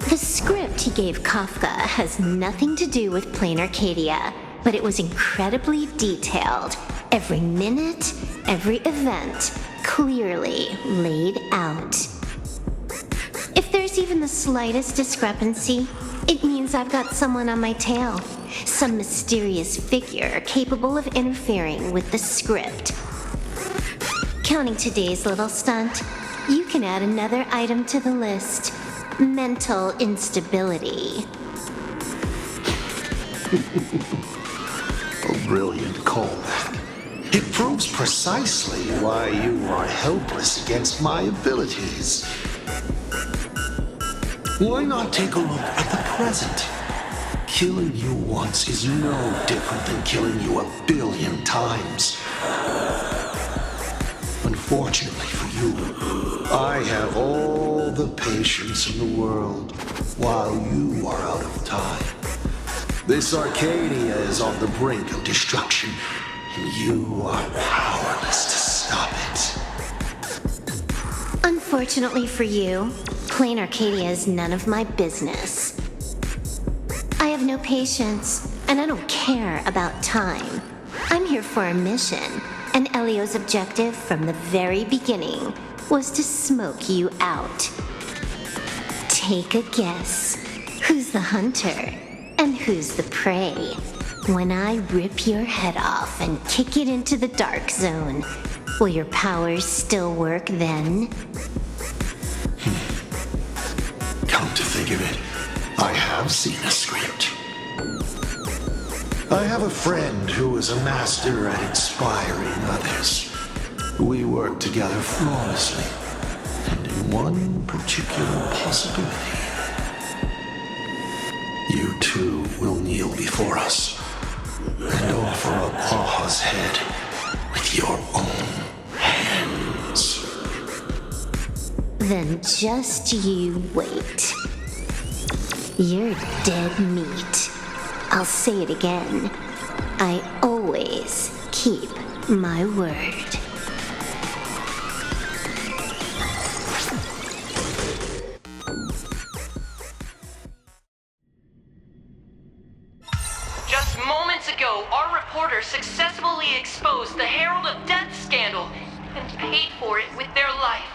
The script he gave Kafka has nothing to do with Planarcadia, but it was incredibly detailed. Every minute, every event, clearly laid out. If there's even the slightest discrepancy, it means I've got someone on my tail. Some mysterious figure capable of interfering with the script. Counting today's little stunt, you can add another item to the list. Mental instability. A brilliant callback. It proves precisely why you are helpless against my abilities. Why not take a look at the present? Killing you once is no different than killing you 1 billion times. Unfortunately for you, I have all the patience in the world while you are out of time. This Arcadia is on the brink of destruction, and you are powerless to stop it. Unfortunately for you, Planarcadia is none of my business. I have no patience, and I don't care about time. I'm here for a mission, and Elio's objective from the very beginning was to smoke you out. Take a guess. Who's the hunter, and who's the prey? When I rip your head off and kick it into the dark zone, will your powers still work then? Come to think of it, I have seen a script. I have a friend who is a master at inspiring others. We work together flawlessly, and in one particular possibility. You too will kneel before us and offer up Aha's head with your own hands. Then just you wait. You're dead meat. I'll say it again. I always keep my word. Just moments ago, our reporter successfully exposed the Herald of Death scandal and paid for it with their life.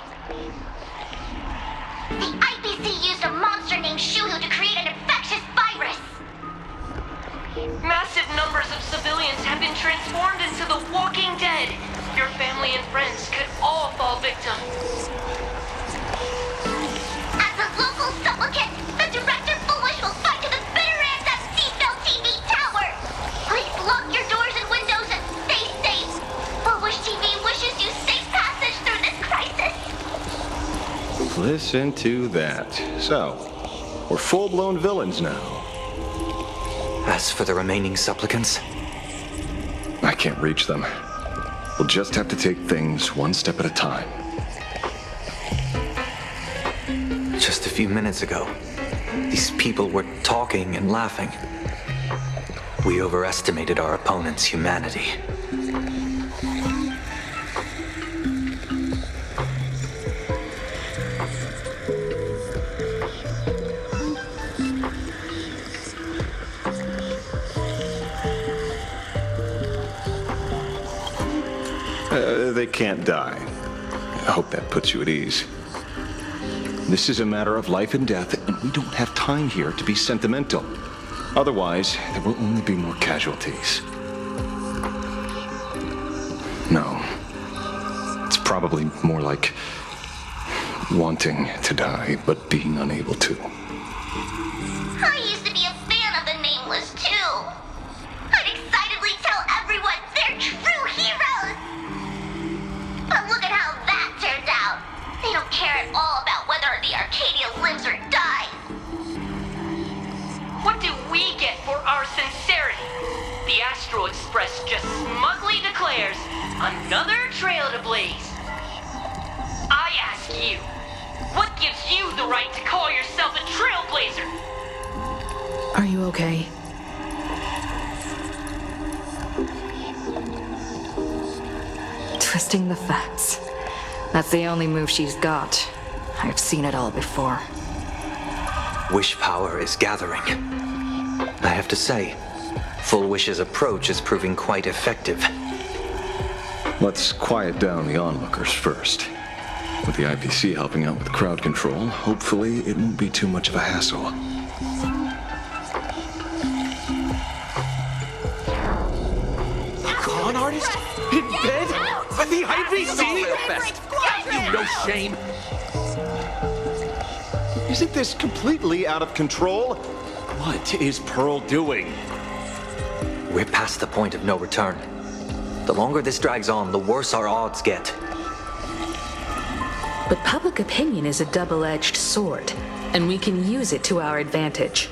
The IPC used a monster named Shuhu to create an infectious virus. Massive numbers of civilians have been transformed into the Walking Dead. Your family and friends could all fall victim. As a local supplicant, the Director Foolish will fight to the bitter end at Seafell TV Tower. Please lock your doors and windows and stay safe. Foolish TV wishes you safe passage through this crisis. Listen to that. So, we're full-blown villains now. As for the remaining supplicants, I can't reach them. We'll just have to take things one step at a time. just a few minutes ago, these people were talking and laughing. We overestimated our opponent's humanity. They can't die. I hope that puts you at ease. This is a matter of life and death, and we don't have time here to be sentimental. Otherwise, there will only be more casualties. No. It's probably more like wanting to die, but being unable to. I used to be a fan of the Nameless, too. I'd excitedly tell everyone they're true heroes. But look at how that turned out. They don't care at all about whether the Arcadia lives or dies. What do we get for our sincerity? The Astral Express just smugly declares, another trail to blaze. I ask you, What gives you the right to call yourself a trailblazer? Are you okay? Twisting the facts. That's the only move she's got. I've seen it all before. Wish power is gathering. I have to say, Full Wish's approach is proving quite effective. Let's quiet down the onlookers first. With the IPC helping out with crowd control, hopefully it won't be too much of a hassle. Con artist? In bed? With the IPC? You no shame. Isn't this completely out of control? What is Pearl doing? We're past the point of no return. The longer this drags on, the worse our odds get. But public opinion is a double-edged sword, and we can use it to our advantage.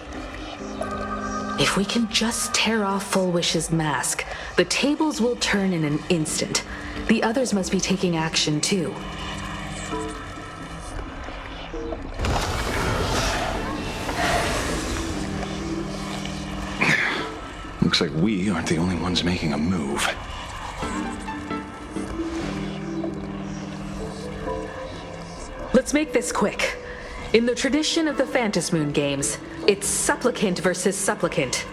If we can just tear off Full Wish's mask, the tables will turn in an instant. The others must be taking action too. Looks like we aren't the only ones making a move. Let's make this quick. In the tradition of the Phantom Moon games, it's supplicant versus supplicant.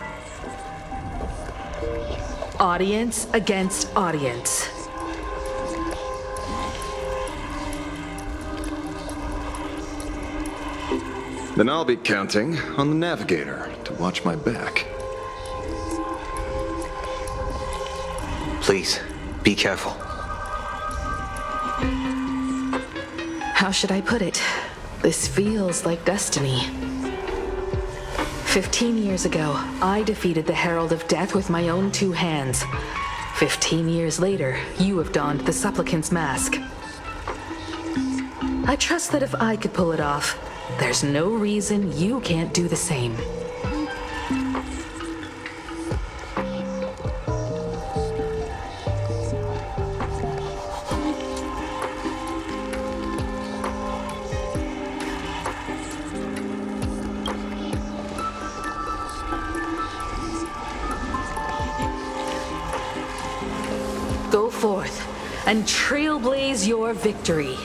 Audience against audience. Then I'll be counting on the navigator to watch my back. Please, be careful. How should I put it? This feels like destiny. 15 years ago, I defeated the Herald of Death with my own 2 hands. 15 years later, you have donned the supplicant's mask. I trust that if I could pull it off, there's no reason you can't do the same. Go forth and trailblaze your victory.